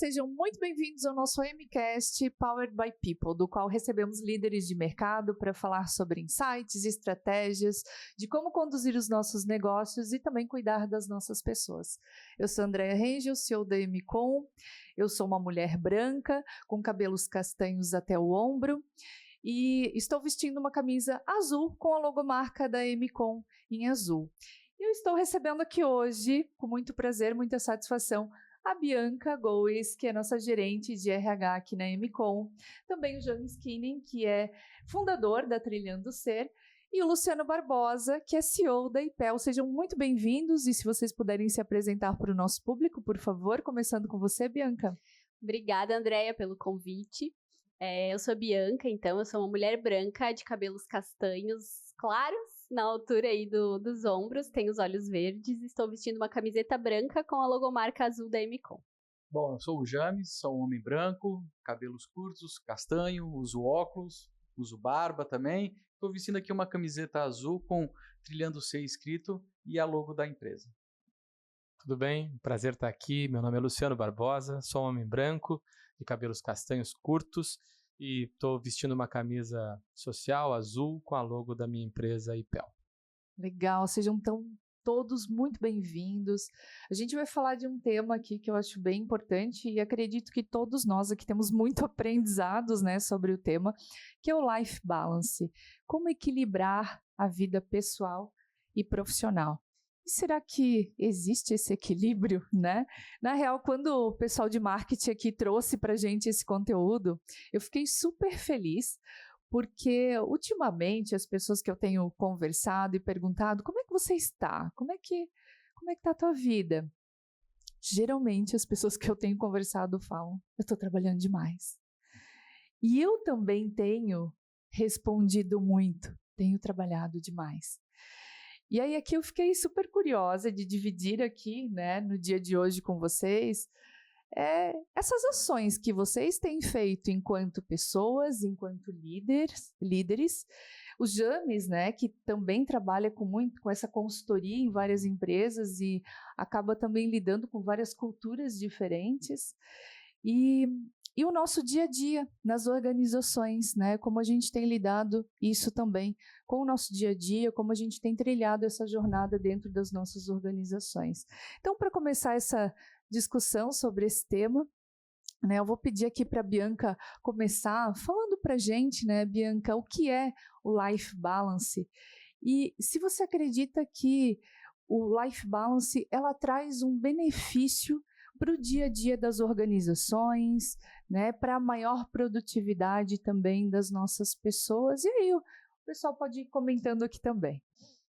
sejam muito bem-vindos ao nosso MCast Powered by People, do qual recebemos líderes de mercado para falar sobre insights, estratégias, de como conduzir os nossos negócios e também cuidar das nossas pessoas. Eu sou Andréa Rengel, CEO da Emicom, eu sou uma mulher branca, com cabelos castanhos até o ombro, e estou vestindo uma camisa azul com a logomarca da Emicom em azul. E eu estou recebendo aqui hoje, com muito prazer, muita satisfação, a Bianca Goes, que é nossa gerente de RH aqui na Emicom, também o James Kinning, que é fundador da Trilhando Ser, e o Luciano Barbosa, que é CEO da IPEL. Sejam muito bem-vindos, e se vocês puderem se apresentar para o nosso público, por favor, começando com você, Bianca. Obrigada, Andréia, pelo convite. Eu sou a Bianca, então, eu sou uma mulher branca de cabelos castanhos claros, na altura aí dos ombros, tenho os olhos verdes, estou vestindo uma camiseta branca com a logomarca azul da Emicom. Bom, eu sou o James, sou um homem branco, cabelos curtos, castanho, uso óculos, uso barba também. Estou vestindo aqui uma camiseta azul com Trilhando Ser escrito e a logo da empresa. Tudo bem? Prazer estar aqui. Meu nome é Luciano Barbosa, sou um homem branco, de cabelos castanhos curtos e estou vestindo uma camisa social azul com a logo da minha empresa IPEL. Legal, sejam todos muito bem-vindos. A gente vai falar de um tema aqui que eu acho bem importante e acredito que todos nós aqui temos muito aprendizados, né, sobre o tema, que é o Life Balance. Como equilibrar a vida pessoal e profissional. E será que existe esse equilíbrio, né? Na real, quando o pessoal de marketing aqui trouxe para a gente esse conteúdo, eu fiquei super feliz, porque ultimamente as pessoas que eu tenho conversado e perguntado, como é que você está? Como é que está a tua vida? Geralmente as pessoas que eu tenho conversado falam, eu estou trabalhando demais. E eu também tenho respondido muito, tenho trabalhado demais. E aí aqui eu fiquei super curiosa de dividir aqui, né, no dia de hoje com vocês, essas ações que vocês têm feito enquanto pessoas, enquanto líderes. O James, né, que também trabalha muito com essa consultoria em várias empresas e acaba também lidando com várias culturas diferentes. E o nosso dia a dia nas organizações, né? Como a gente tem lidado isso também com o nosso dia a dia, como a gente tem trilhado essa jornada dentro das nossas organizações. Então, para começar essa discussão sobre esse tema, né, eu vou pedir aqui para a Bianca começar falando para a gente, né, Bianca, o que é o Life Balance? E se você acredita que o Life Balance, ela traz um benefício para o dia a dia das organizações, né, para a maior produtividade também das nossas pessoas. E aí o pessoal pode ir comentando aqui também.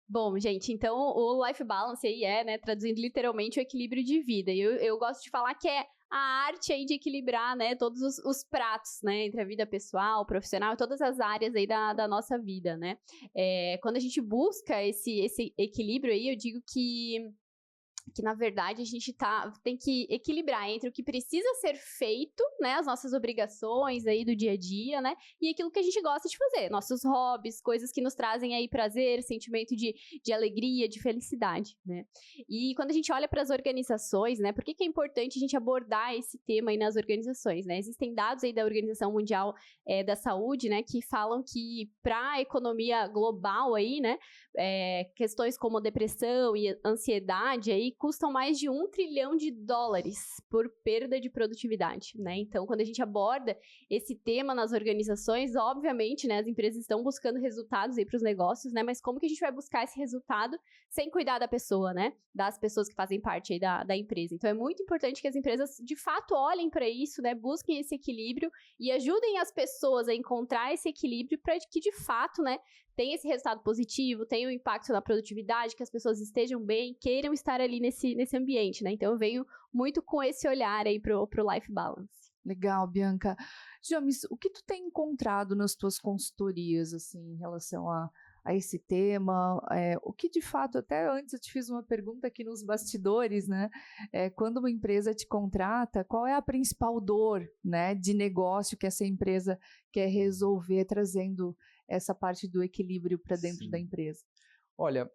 Bom, gente, então o Life Balance aí né, traduzindo literalmente o equilíbrio de vida. E eu gosto de falar que é a arte aí de equilibrar, né, todos os pratos, né, entre a vida pessoal, profissional, todas as áreas aí da nossa vida, né. Quando a gente busca esse equilíbrio aí, eu digo que na verdade a gente tem que equilibrar entre o que precisa ser feito, né, as nossas obrigações aí do dia a dia, né, e aquilo que a gente gosta de fazer, nossos hobbies, coisas que nos trazem aí prazer, sentimento de alegria, de felicidade, né. E quando a gente olha para as organizações, né, por que é importante a gente abordar esse tema aí nas organizações, né, existem dados aí da Organização Mundial da Saúde, né, que falam que para a economia global aí, né, questões como depressão e ansiedade aí custam mais de $1 trilhão por perda de produtividade, né? Então, quando a gente aborda esse tema nas organizações, obviamente, né, as empresas estão buscando resultados aí para os negócios, né? Mas como que a gente vai buscar esse resultado sem cuidar da pessoa, né? Das pessoas que fazem parte aí da empresa. Então, é muito importante que as empresas, de fato, olhem para isso, né? Busquem esse equilíbrio e ajudem as pessoas a encontrar esse equilíbrio para que, de fato, né, tenha esse resultado positivo, tenha um impacto na produtividade, que as pessoas estejam bem, queiram estar ali nesse ambiente, né? Então, eu venho muito com esse olhar aí pro Life Balance. Legal, Bianca. James, o que tu tem encontrado nas tuas consultorias, assim, em relação a esse tema? O que, de fato, até antes eu te fiz uma pergunta aqui nos bastidores, né? Quando uma empresa te contrata, qual é a principal dor, né, de negócio que essa empresa quer resolver, trazendo essa parte do equilíbrio para dentro da empresa? Olha,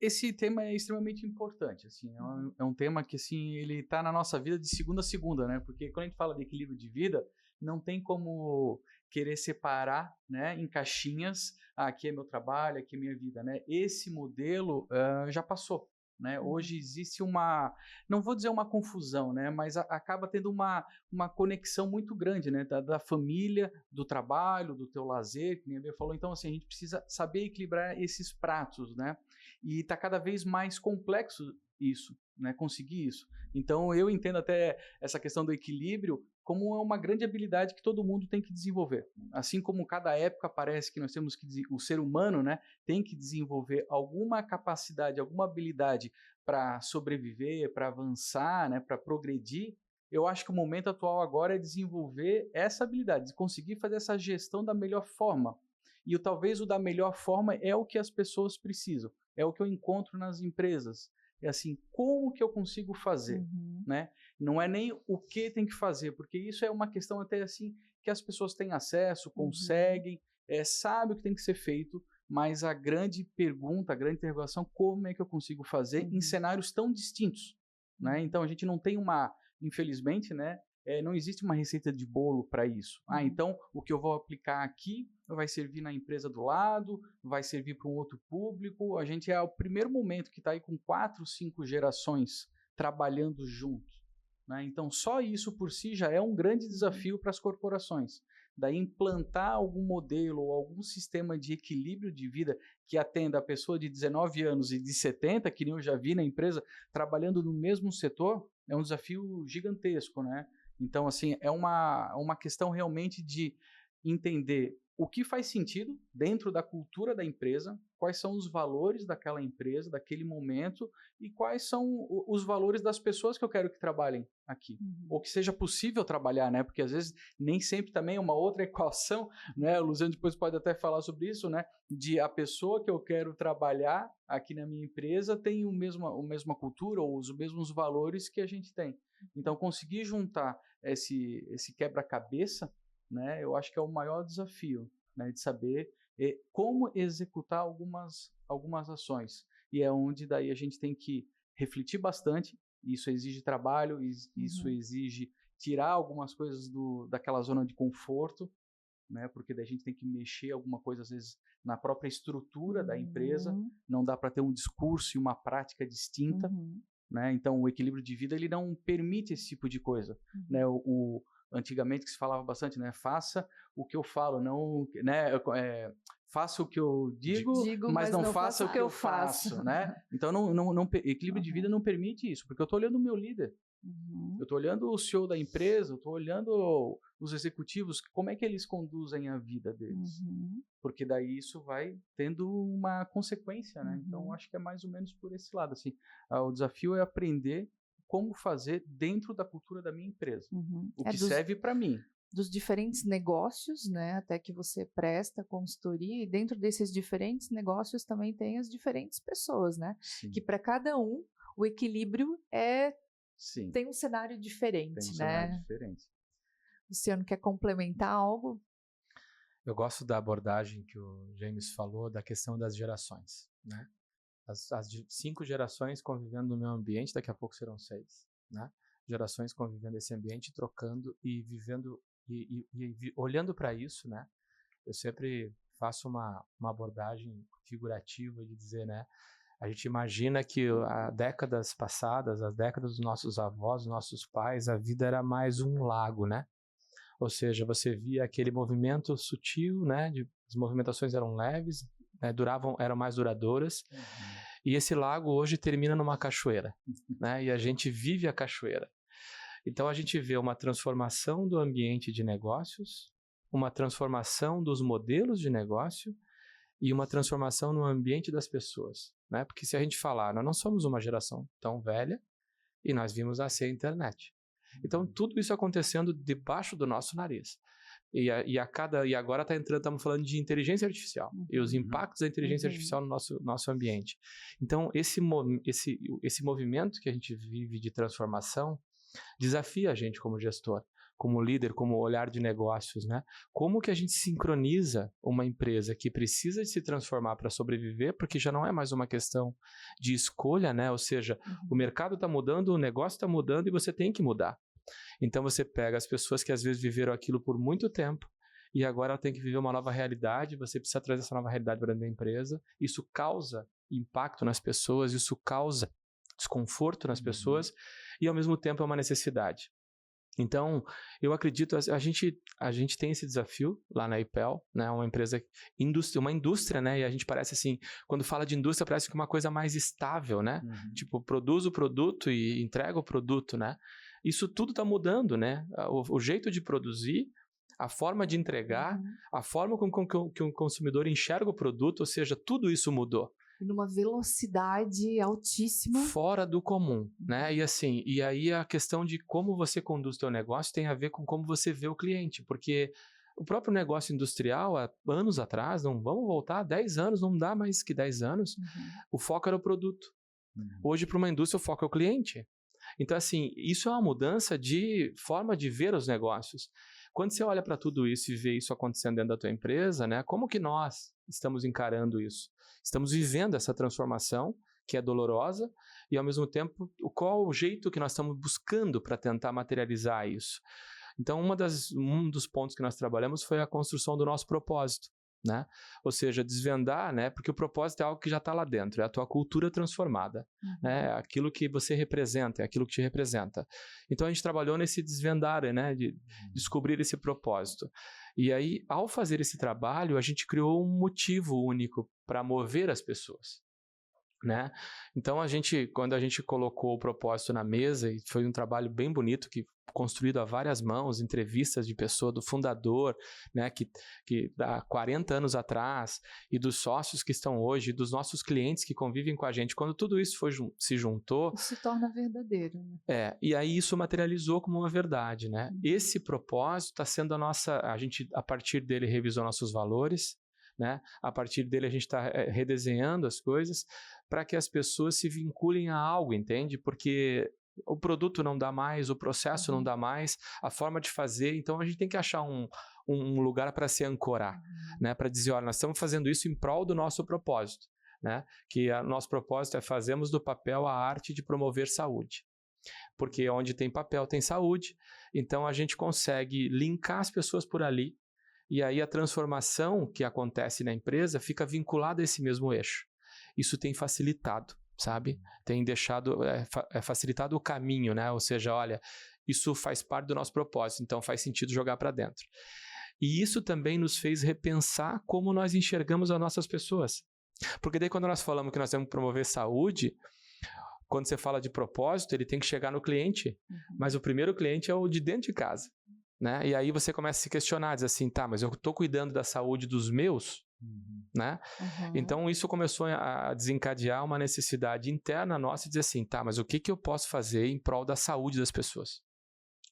esse tema é extremamente importante, assim, é um tema que, assim, ele está na nossa vida de segunda a segunda, né? Porque quando a gente fala de equilíbrio de vida, não tem como querer separar, né, em caixinhas, aqui é meu trabalho, aqui é minha vida, né? Esse modelo já passou, né? Hoje existe não vou dizer uma confusão, né? Mas acaba tendo uma conexão muito grande, né? Da família, do trabalho, do teu lazer, que nem a Bia falou. Então, assim, a gente precisa saber equilibrar esses pratos, né? E está cada vez mais complexo isso, né? Conseguir isso. Então, eu entendo até essa questão do equilíbrio como uma grande habilidade que todo mundo tem que desenvolver. Assim como cada época parece que nós temos que, o ser humano, né, tem que desenvolver alguma capacidade, alguma habilidade para sobreviver, para avançar, né, para progredir, eu acho que o momento atual agora é desenvolver essa habilidade, de conseguir fazer essa gestão da melhor forma. E talvez o da melhor forma é o que as pessoas precisam, é o que eu encontro nas empresas. É assim, como que eu consigo fazer, né? Não é nem o que tem que fazer, porque isso é uma questão até assim que as pessoas têm acesso, conseguem, sabem o que tem que ser feito, mas a grande pergunta, a grande interrogação, como é que eu consigo fazer em cenários tão distintos, né? Então a gente não tem infelizmente, né? Não existe uma receita de bolo para isso. Então o que eu vou aplicar aqui vai servir na empresa do lado, vai servir para um outro público. A gente é o primeiro momento que está aí com 4, 5 gerações trabalhando juntos, né? Então só isso por si já é um grande desafio para as corporações. Daí implantar algum modelo ou algum sistema de equilíbrio de vida que atenda a pessoa de 19 anos e de 70, que nem eu já vi na empresa, trabalhando no mesmo setor, é um desafio gigantesco, né? Então, assim, é uma questão realmente de entender o que faz sentido dentro da cultura da empresa, quais são os valores daquela empresa, daquele momento, e quais são os valores das pessoas que eu quero que trabalhem aqui. Ou que seja possível trabalhar, né? Porque às vezes nem sempre também é uma outra equação, né? O Luciano depois pode até falar sobre isso, né? De a pessoa que eu quero trabalhar aqui na minha empresa tem a mesma cultura ou os mesmos valores que a gente tem. Então, conseguir juntar esse quebra-cabeça, né, eu acho que é o maior desafio, né, de saber como executar algumas ações. E é onde daí a gente tem que refletir bastante. Isso exige trabalho, isso exige tirar algumas coisas daquela zona de conforto, né, porque daí a gente tem que mexer alguma coisa, às vezes, na própria estrutura da empresa. Não dá para ter um discurso e uma prática distinta. Né? Então, o equilíbrio de vida ele não permite esse tipo de coisa. Né? Antigamente que se falava bastante, né? Faça o que eu falo, não, né? Faça o que eu digo, mas não faça o que eu faço, né? Então, equilíbrio de vida não permite isso, porque eu estou olhando o meu líder, eu estou olhando o CEO da empresa, eu estou olhando os executivos, como é que eles conduzem a vida deles, porque daí isso vai tendo uma consequência, né? Então, acho que é mais ou menos por esse lado, assim, o desafio é aprender como fazer dentro da cultura da minha empresa, o que serve para mim. Dos diferentes negócios, né, até que você presta consultoria, e dentro desses diferentes negócios também tem as diferentes pessoas, né? Sim. Que para cada um, o equilíbrio tem um cenário diferente, tem um né? Cenário diferente. Luciano, quer complementar algo? Eu gosto da abordagem que o James falou da questão das gerações, né? As 5 gerações convivendo no meu ambiente, daqui a pouco serão 6, né? Gerações convivendo nesse ambiente, trocando e vivendo e olhando para isso, né? Eu sempre faço uma abordagem figurativa de dizer, né? A gente imagina que as décadas passadas, as décadas dos nossos avós, dos nossos pais, a vida era mais um lago, né? Ou seja, você via aquele movimento sutil, né? As movimentações eram leves, né, eram mais duradouras. E esse lago hoje termina numa cachoeira, né? E a gente vive a cachoeira. Então a gente vê uma transformação do ambiente de negócios, uma transformação dos modelos de negócio e uma transformação no ambiente das pessoas, né? Porque se a gente falar, nós não somos uma geração tão velha e nós vimos nascer a internet. Então tudo isso acontecendo debaixo do nosso nariz. E agora estamos falando de inteligência artificial e os impactos da inteligência artificial no nosso ambiente. Então esse movimento que a gente vive de transformação desafia a gente como gestor, como líder, como olhar de negócios, né? Como que a gente sincroniza uma empresa que precisa de se transformar para sobreviver, porque já não é mais uma questão de escolha, né? Ou seja, o mercado está mudando, o negócio está mudando e você tem que mudar. Então você pega as pessoas que às vezes viveram aquilo por muito tempo e agora ela tem que viver uma nova realidade, você precisa trazer essa nova realidade para dentro da empresa. Isso causa impacto nas pessoas, isso causa desconforto nas pessoas e ao mesmo tempo é uma necessidade. Então, eu acredito, a gente tem esse desafio lá na IPEL, né, uma empresa, uma indústria, né, e a gente parece assim, quando fala de indústria parece que é uma coisa mais estável, né, tipo, produz o produto e entrega o produto, né, isso tudo está mudando, né, o jeito de produzir, a forma de entregar, a forma como que o consumidor enxerga o produto, ou seja, tudo isso mudou. Numa velocidade altíssima. Fora do comum, né? E aí a questão de como você conduz o seu negócio tem a ver com como você vê o cliente, porque o próprio negócio industrial, há anos atrás, não vamos voltar, 10 anos, não dá mais que 10 anos, o foco era o produto. Hoje, para uma indústria, o foco é o cliente. Então, assim, isso é uma mudança de forma de ver os negócios. Quando você olha para tudo isso e vê isso acontecendo dentro da tua empresa, né? Como que nós estamos encarando isso? Estamos vivendo essa transformação, que é dolorosa, e ao mesmo tempo, qual o jeito que nós estamos buscando para tentar materializar isso? Então, um dos pontos que nós trabalhamos foi a construção do nosso propósito, né? Ou seja, desvendar, né? Porque o propósito é algo que já está lá dentro, é a tua cultura transformada, né? Aquilo que você representa, é aquilo que te representa. Então, a gente trabalhou nesse desvendar, né? De descobrir esse propósito. E aí, ao fazer esse trabalho, a gente criou um motivo único para mover as pessoas, né? Então, quando a gente colocou o propósito na mesa, e foi um trabalho bem bonito, construído a várias mãos, entrevistas de pessoa, do fundador, né, que há 40 anos atrás, e dos sócios que estão hoje, e dos nossos clientes que convivem com a gente, quando tudo isso se juntou... Isso se torna verdadeiro, né? E aí isso materializou como uma verdade, né? Esse propósito está sendo a gente, a partir dele, revisou nossos valores, né? A partir dele a gente está redesenhando as coisas para que as pessoas se vinculem a algo, entende? Porque o produto não dá mais, o processo não dá mais, a forma de fazer, então a gente tem que achar um lugar para se ancorar, né? Para dizer, olha, nós estamos fazendo isso em prol do nosso propósito, né? Que o nosso propósito é fazermos do papel a arte de promover saúde. Porque onde tem papel tem saúde, então a gente consegue linkar as pessoas por ali, e aí a transformação que acontece na empresa fica vinculada a esse mesmo eixo. Isso tem facilitado, sabe? Tem deixado, facilitado o caminho, né? Ou seja, olha, isso faz parte do nosso propósito, então faz sentido jogar para dentro. E isso também nos fez repensar como nós enxergamos as nossas pessoas. Porque daí quando nós falamos que nós temos que promover saúde, quando você fala de propósito, ele tem que chegar no cliente, mas o primeiro cliente é o de dentro de casa, né? E aí você começa a se questionar, diz assim, tá, mas eu estou cuidando da saúde dos meus, né? Então isso começou a desencadear uma necessidade interna nossa de dizer assim, tá, mas o que eu posso fazer em prol da saúde das pessoas?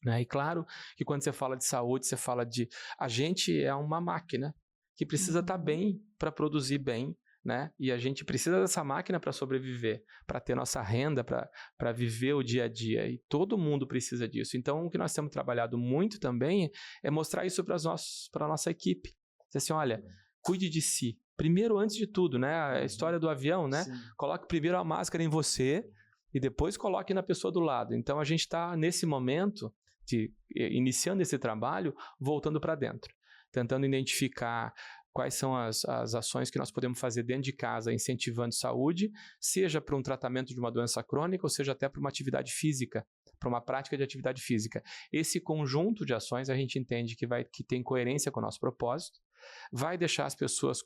Né? E claro que quando você fala de saúde, você fala de... A gente é uma máquina que precisa estar bem para produzir bem, né? E a gente precisa dessa máquina para sobreviver, para ter nossa renda, para viver o dia a dia. E todo mundo precisa disso. Então, o que nós temos trabalhado muito também é mostrar isso para a nossa equipe. Dizer assim, olha, cuide de si. Primeiro, antes de tudo, né? A história do avião, né? Sim. Coloque primeiro a máscara em você e depois coloque na pessoa do lado. Então, a gente está, nesse momento, iniciando esse trabalho, voltando para dentro. Tentando identificar quais são as ações que nós podemos fazer dentro de casa, incentivando saúde, seja para um tratamento de uma doença crônica, ou seja até para uma atividade física, para uma prática de atividade física. Esse conjunto de ações a gente entende que tem coerência com o nosso propósito, vai deixar as pessoas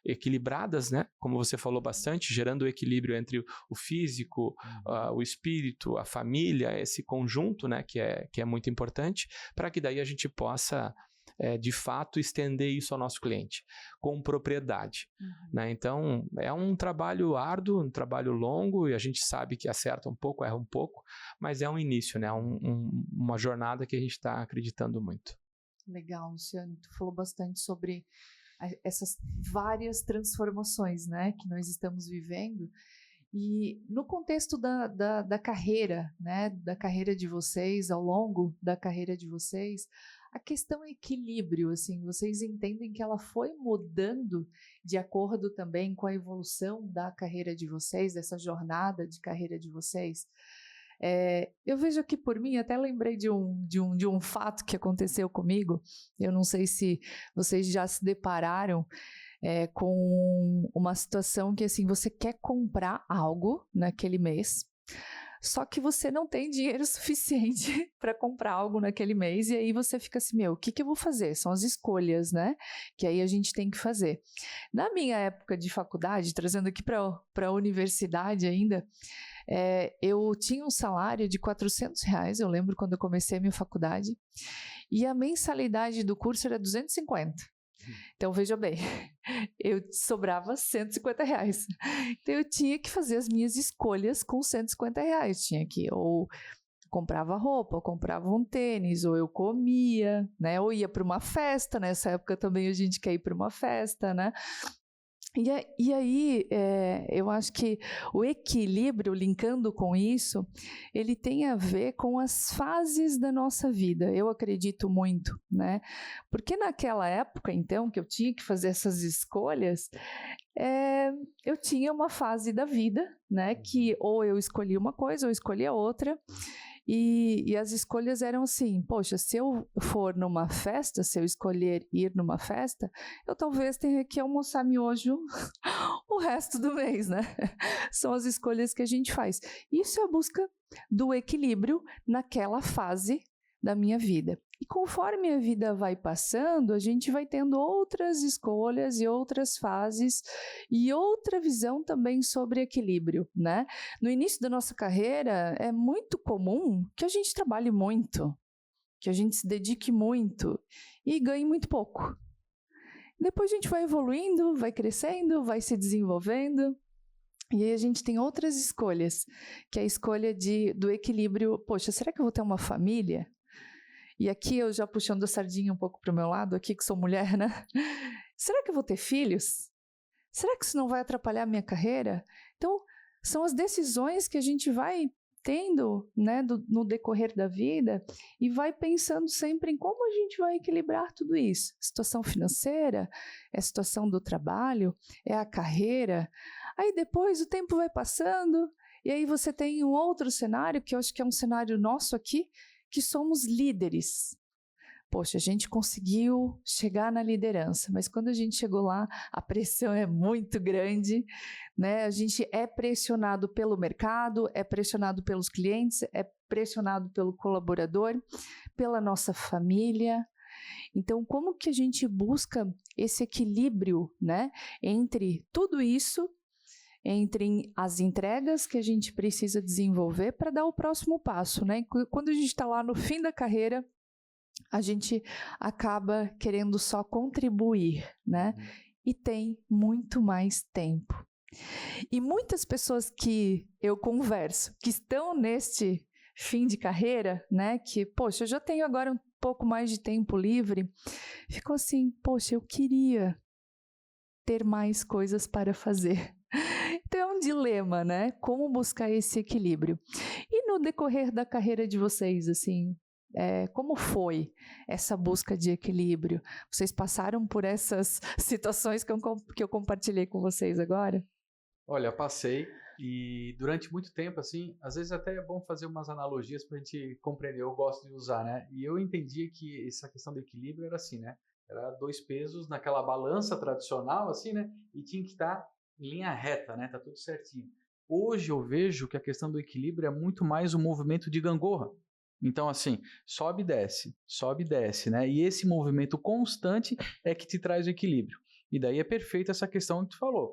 equilibradas, né? Como você falou bastante, gerando o equilíbrio entre o físico, o espírito, a família, esse conjunto, né? Que é muito importante, para que daí a gente possa... de fato, estender isso ao nosso cliente, com propriedade. Né? Então, é um trabalho árduo, um trabalho longo, e a gente sabe que acerta um pouco, erra um pouco, mas é um início, né? Uma jornada que a gente está acreditando muito. Legal, Luciano. Tu falou bastante sobre essas várias transformações, né, que nós estamos vivendo. E no contexto da carreira, né, da carreira de vocês, ao longo da carreira de vocês, a questão é equilíbrio, assim, vocês entendem que ela foi mudando de acordo também com a evolução da carreira de vocês, dessa jornada de carreira de vocês? Eu vejo aqui por mim, até lembrei de um fato que aconteceu comigo, eu não sei se vocês já se depararam com uma situação que, assim, você quer comprar algo naquele mês, só que você não tem dinheiro suficiente para comprar algo naquele mês, e aí você fica assim, o que eu vou fazer? São as escolhas, né? Que aí a gente tem que fazer. Na minha época de faculdade, trazendo aqui para a universidade ainda, eu tinha um salário de R$400, eu lembro quando eu comecei a minha faculdade, e a mensalidade do curso era R$250. Então, veja bem, eu sobrava R$150. Então, eu tinha que fazer as minhas escolhas com R$150. Tinha que, ou comprava roupa, ou comprava um tênis, ou eu comia, né? Ou ia para uma festa, nessa época também a gente quer ir para uma festa, né? E aí, eu acho que o equilíbrio, linkando com isso, ele tem a ver com as fases da nossa vida, eu acredito muito, né? Porque naquela época, então, que eu tinha que fazer essas escolhas, eu tinha uma fase da vida, né? Que ou eu escolhia uma coisa ou eu escolhia outra, e as escolhas eram assim, poxa, se eu for numa festa, se eu escolher ir numa festa, eu talvez tenha que almoçar miojo o resto do mês, né? São as escolhas que a gente faz. Isso é a busca do equilíbrio naquela fase da minha vida. E conforme a vida vai passando, a gente vai tendo outras escolhas e outras fases e outra visão também sobre equilíbrio, né? No início da nossa carreira, é muito comum que a gente trabalhe muito, que a gente se dedique muito e ganhe muito pouco. Depois a gente vai evoluindo, vai crescendo, vai se desenvolvendo. E aí a gente tem outras escolhas, que é a escolha do equilíbrio. Poxa, será que eu vou ter uma família? E aqui eu já puxando a sardinha um pouco para o meu lado, aqui que sou mulher, né? Será que eu vou ter filhos? Será que isso não vai atrapalhar a minha carreira? Então, são as decisões que a gente vai tendo, né, no decorrer da vida e vai pensando sempre em como a gente vai equilibrar tudo isso. Situação financeira, é a situação do trabalho, é a carreira. Aí depois o tempo vai passando e aí você tem um outro cenário, que eu acho que é um cenário nosso aqui, que somos líderes. Poxa, a gente conseguiu chegar na liderança, mas quando a gente chegou lá, a pressão é muito grande, né? A gente é pressionado pelo mercado, é pressionado pelos clientes, é pressionado pelo colaborador, pela nossa família. Então, como que a gente busca esse equilíbrio, né, entre tudo isso, entre as entregas que a gente precisa desenvolver para dar o próximo passo, né? Quando a gente está lá no fim da carreira, a gente acaba querendo só contribuir, né? E tem muito mais tempo. E muitas pessoas que eu converso, que estão neste fim de carreira, né? Que, poxa, eu já tenho agora um pouco mais de tempo livre, ficam assim, poxa, eu queria ter mais coisas para fazer. Então é um dilema, né? Como buscar esse equilíbrio? E no decorrer da carreira de vocês, assim, como foi essa busca de equilíbrio? Vocês passaram por essas situações que eu compartilhei com vocês agora? Olha, passei e durante muito tempo, assim, às vezes até é bom fazer umas analogias para a gente compreender, eu gosto de usar, né? E eu entendia que essa questão do equilíbrio era assim, né? Era 2 pesos naquela balança tradicional, assim, né? E tinha que estar em linha reta, né? Tá tudo certinho. Hoje eu vejo que a questão do equilíbrio é muito mais um movimento de gangorra. Então, assim, sobe e desce, né? E esse movimento constante é que te traz o equilíbrio. E daí é perfeita essa questão que tu falou.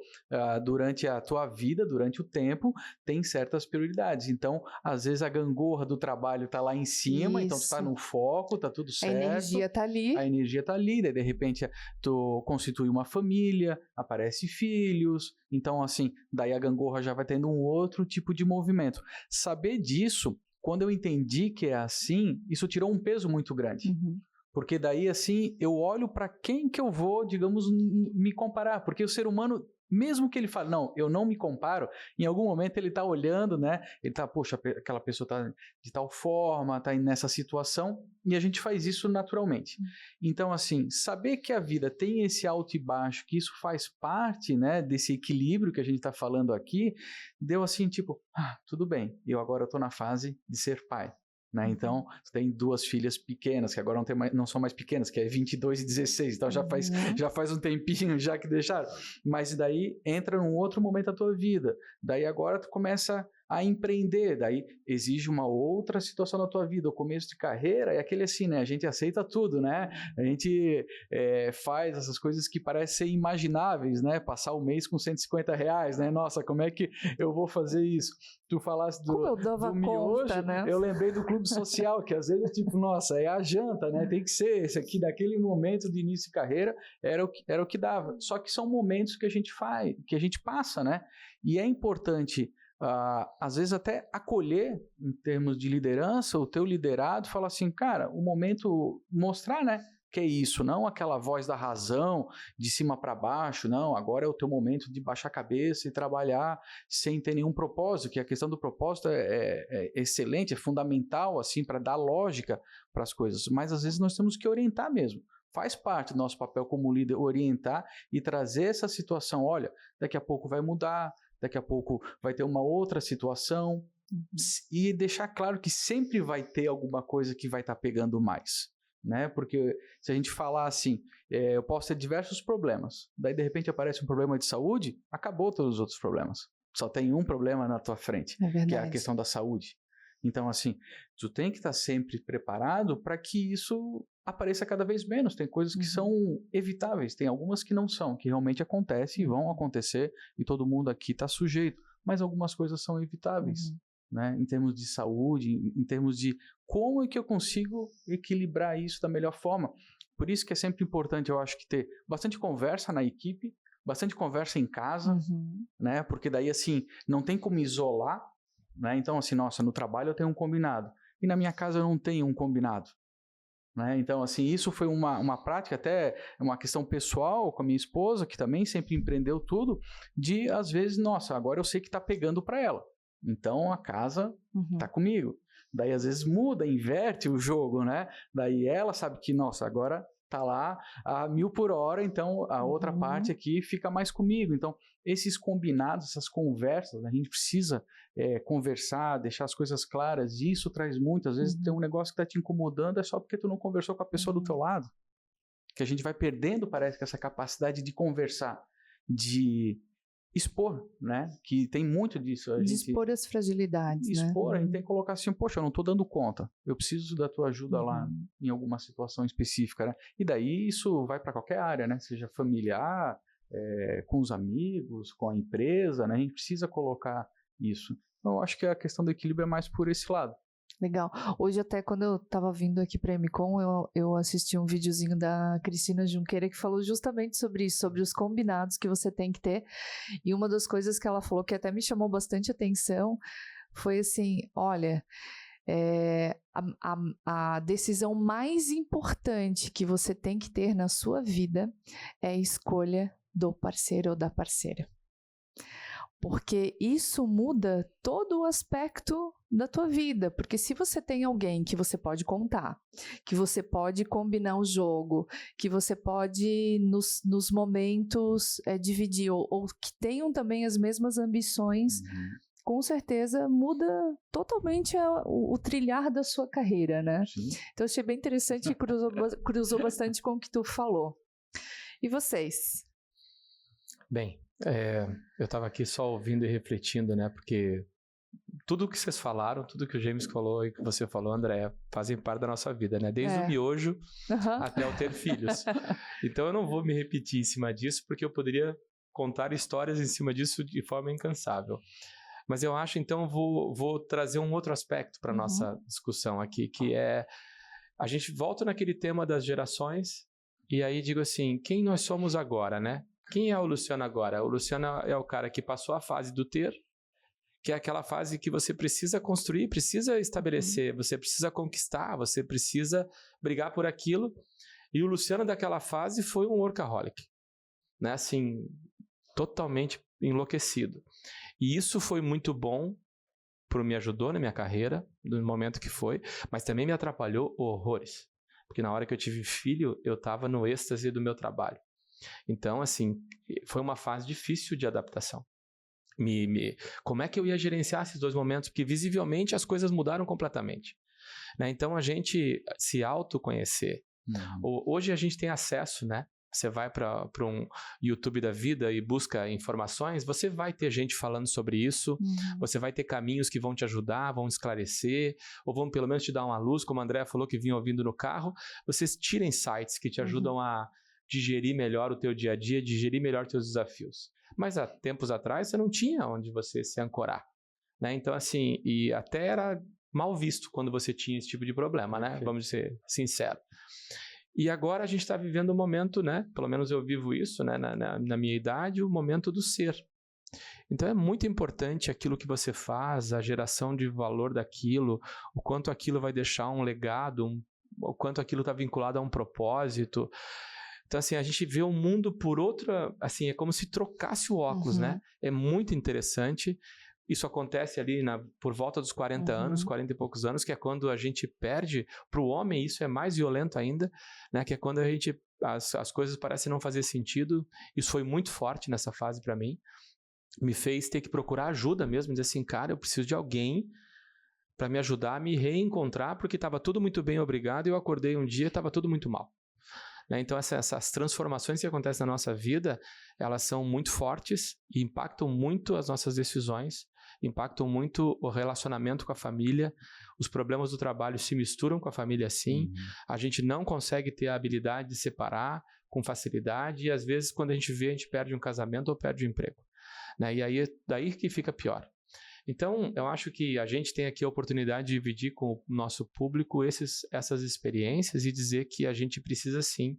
Durante a tua vida, durante o tempo, tem certas prioridades. Então, às vezes a gangorra do trabalho está lá em cima, então tu está no foco, está tudo certo. A energia está ali. A energia está ali, daí de repente tu constitui uma família, aparece filhos. Então, assim, daí a gangorra já vai tendo um outro tipo de movimento. Saber disso, quando eu entendi que é assim, isso tirou um peso muito grande. Uhum. Porque daí, assim, eu olho para quem que eu vou, digamos, me comparar. Porque o ser humano Mesmo que ele fale, não, eu não me comparo, em algum momento ele está olhando, né? Ele está, poxa, aquela pessoa está de tal forma, está nessa situação, e a gente faz isso naturalmente. Então, assim, saber que a vida tem esse alto e baixo, que isso faz parte, né, desse equilíbrio que a gente está falando aqui, deu assim, tipo, tudo bem, eu agora estou na fase de ser pai. Né? Então, você tem 2 filhas pequenas, que agora não são mais pequenas, que é 22 e 16, então já faz um tempinho já que deixaram. Mas daí entra num outro momento da tua vida. Daí agora tu começa a empreender, daí exige uma outra situação na tua vida. O começo de carreira é aquele assim, né? A gente aceita tudo, né? A gente faz essas coisas que parecem ser imagináveis, né? Passar o mês com R$150, né? Nossa, como é que eu vou fazer isso? Tu falasse do miojo, conta, né? Eu lembrei do clube social, que às vezes, tipo, nossa, é a janta, né? Tem que ser esse aqui, daquele momento de início de carreira, era o que dava. Só que são momentos que a gente faz, que a gente passa, né? E é importante às vezes até acolher em termos de liderança, o teu liderado, falar assim, cara, o momento, mostrar, né, que é isso, não aquela voz da razão, de cima para baixo, não, agora é o teu momento de baixar a cabeça e trabalhar sem ter nenhum propósito, que a questão do propósito é excelente, é fundamental, assim, para dar lógica para as coisas, mas às vezes nós temos que orientar mesmo. Faz parte do nosso papel como líder orientar e trazer essa situação, olha, daqui a pouco vai mudar, daqui a pouco vai ter uma outra situação, e deixar claro que sempre vai ter alguma coisa que vai estar pegando mais, né? Porque se a gente falar assim, eu posso ter diversos problemas, daí de repente aparece um problema de saúde, acabou todos os outros problemas. Só tem um problema na tua frente, que é a questão da saúde. Então, assim, tu tem que estar sempre preparado para que isso apareça cada vez menos. Tem coisas que são evitáveis, tem algumas que não são, que realmente acontecem e vão acontecer e todo mundo aqui está sujeito, mas algumas coisas são evitáveis, né? Em termos de saúde, em termos de como é que eu consigo equilibrar isso da melhor forma. Por isso que é sempre importante, eu acho, que ter bastante conversa na equipe, bastante conversa em casa, né? Porque daí, assim, não tem como isolar, né? Então, assim, nossa, no trabalho eu tenho um combinado e na minha casa eu não tenho um combinado, né? Então, assim, isso foi uma prática, até uma questão pessoal com a minha esposa, que também sempre empreendeu tudo, de, às vezes, nossa, agora eu sei que está pegando para ela, então a casa está comigo. Daí, às vezes, muda, inverte o jogo, né? Daí ela sabe que, nossa, agora está lá a 1000 por hora, então a outra parte aqui fica mais comigo. Então, esses combinados, essas conversas, a gente precisa conversar, deixar as coisas claras, e isso traz muito. Às vezes tem um negócio que está te incomodando, é só porque tu não conversou com a pessoa do teu lado. Que a gente vai perdendo, parece que essa capacidade de conversar, de expor, né? Que tem muito disso. De expor as fragilidades, expor, a gente tem que colocar assim, poxa, eu não estou dando conta, eu preciso da tua ajuda lá em alguma situação específica, né? E daí isso vai para qualquer área, né? Seja familiar, com os amigos, com a empresa, né? A gente precisa colocar isso. Então, eu acho que a questão do equilíbrio é mais por esse lado. Legal. Hoje até quando eu estava vindo aqui para a MCOM, eu assisti um videozinho da Cristina Junqueira que falou justamente sobre isso, sobre os combinados que você tem que ter. E uma das coisas que ela falou que até me chamou bastante atenção foi assim, olha, a decisão mais importante que você tem que ter na sua vida é a escolha do parceiro ou da parceira. Porque isso muda todo o aspecto da tua vida. Porque se você tem alguém que você pode contar, que você pode combinar o jogo, que você pode, nos momentos, dividir, ou que tenham também as mesmas ambições, com certeza muda totalmente o trilhar da sua carreira, né? Sim. Então, achei bem interessante e cruzou bastante com o que tu falou. E vocês? Bem, eu estava aqui só ouvindo e refletindo, né? Porque tudo que vocês falaram, tudo que o James falou e que você falou, André, fazem parte da nossa vida, né? Desde o miojo até o ter filhos. Então eu não vou me repetir em cima disso, porque eu poderia contar histórias em cima disso de forma incansável. Mas eu acho, então, vou trazer um outro aspecto para a nossa discussão aqui, que é, a gente volta naquele tema das gerações, e aí digo assim, quem nós somos agora, né? Quem é o Luciano agora? O Luciano é o cara que passou a fase do ter, que é aquela fase que você precisa construir, precisa estabelecer, você precisa conquistar, você precisa brigar por aquilo. E o Luciano daquela fase foi um workaholic, né? Assim, totalmente enlouquecido. E isso foi muito bom, me ajudou na minha carreira, no momento que foi, mas também me atrapalhou horrores. Porque na hora que eu tive filho, eu estava no êxtase do meu trabalho. Então, assim, foi uma fase difícil de adaptação. Como é que eu ia gerenciar esses dois momentos? Porque visivelmente as coisas mudaram completamente. Né? Então, a gente se autoconhecer. Hoje a gente tem acesso, né? Você vai para um YouTube da vida e busca informações, você vai ter gente falando sobre isso, você vai ter caminhos que vão te ajudar, vão esclarecer, ou vão pelo menos te dar uma luz, como a Andrea falou que vinha ouvindo no carro. Vocês tiram insights que te ajudam a digerir melhor o teu dia a dia, digerir melhor os teus desafios. Mas há tempos atrás você não tinha onde você se ancorar. Né? Então, assim, e até era mal visto quando você tinha esse tipo de problema, né? Vamos ser sinceros. E agora a gente está vivendo um momento, né? Pelo menos eu vivo isso, né? Na minha idade, o momento do ser. Então é muito importante aquilo que você faz, a geração de valor daquilo, o quanto aquilo vai deixar um legado, o quanto aquilo está vinculado a um propósito. Então, assim, a gente vê o mundo por outra... Assim, é como se trocasse o óculos, né? É muito interessante. Isso acontece ali por volta dos 40 anos, 40 e poucos anos, que é quando a gente perde. Para o homem, isso é mais violento ainda, né? Que é quando as coisas parecem não fazer sentido. Isso foi muito forte nessa fase para mim. Me fez ter que procurar ajuda mesmo, dizer assim, cara, eu preciso de alguém para me ajudar a me reencontrar, porque estava tudo muito bem, obrigado, e eu acordei um dia e estava tudo muito mal. Então, essas transformações que acontecem na nossa vida, elas são muito fortes e impactam muito as nossas decisões, impactam muito o relacionamento com a família, os problemas do trabalho se misturam com a família assim, a gente não consegue ter a habilidade de separar com facilidade e às vezes quando a gente vê, a gente perde um casamento ou perde um emprego. Né? E aí, daí que fica pior. Então, eu acho que a gente tem aqui a oportunidade de dividir com o nosso público essas experiências e dizer que a gente precisa sim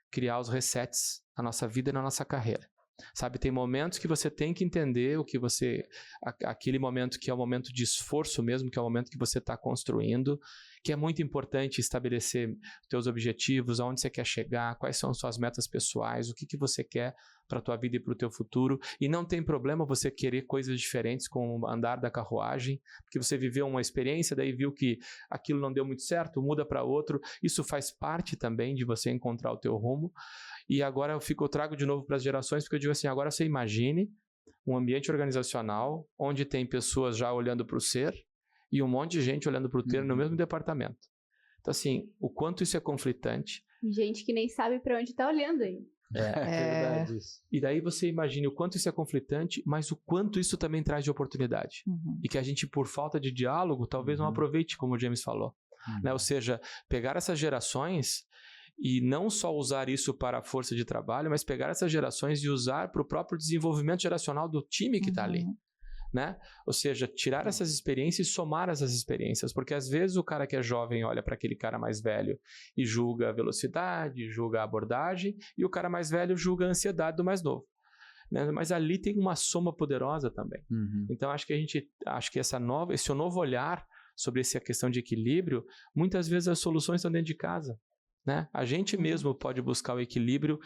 criar os resets na nossa vida e na nossa carreira. Sabe, tem momentos que você tem que entender aquele momento que é o momento de esforço mesmo, que é o momento que você está construindo, que é muito importante estabelecer teus objetivos, aonde você quer chegar, quais são suas metas pessoais, o que você quer para a tua vida e para o teu futuro. E não tem problema você querer coisas diferentes com o andar da carruagem, porque você viveu uma experiência, daí viu que aquilo não deu muito certo, muda para outro. Isso faz parte também de você encontrar o teu rumo. E agora eu trago de novo para as gerações, porque eu digo assim, agora você imagine um ambiente organizacional onde tem pessoas já olhando para o ser e um monte de gente olhando para o ter no mesmo departamento. Então, assim, o quanto isso é conflitante. Gente que nem sabe para onde está olhando aí. É verdade isso. E daí você imagine o quanto isso é conflitante, mas o quanto isso também traz de oportunidade. E que a gente, por falta de diálogo, talvez não aproveite, como o James falou. Né? Ou seja, pegar essas gerações e não só usar isso para a força de trabalho, mas pegar essas gerações e usar para o próprio desenvolvimento geracional do time que está ali. Né? Ou seja, tirar essas experiências e somar essas experiências, porque às vezes o cara que é jovem olha para aquele cara mais velho e julga a velocidade, julga a abordagem, e o cara mais velho julga a ansiedade do mais novo. Né? Mas ali tem uma soma poderosa também. Então acho que esse novo olhar sobre essa questão de equilíbrio, muitas vezes as soluções estão dentro de casa. Né? A gente mesmo pode buscar o equilíbrio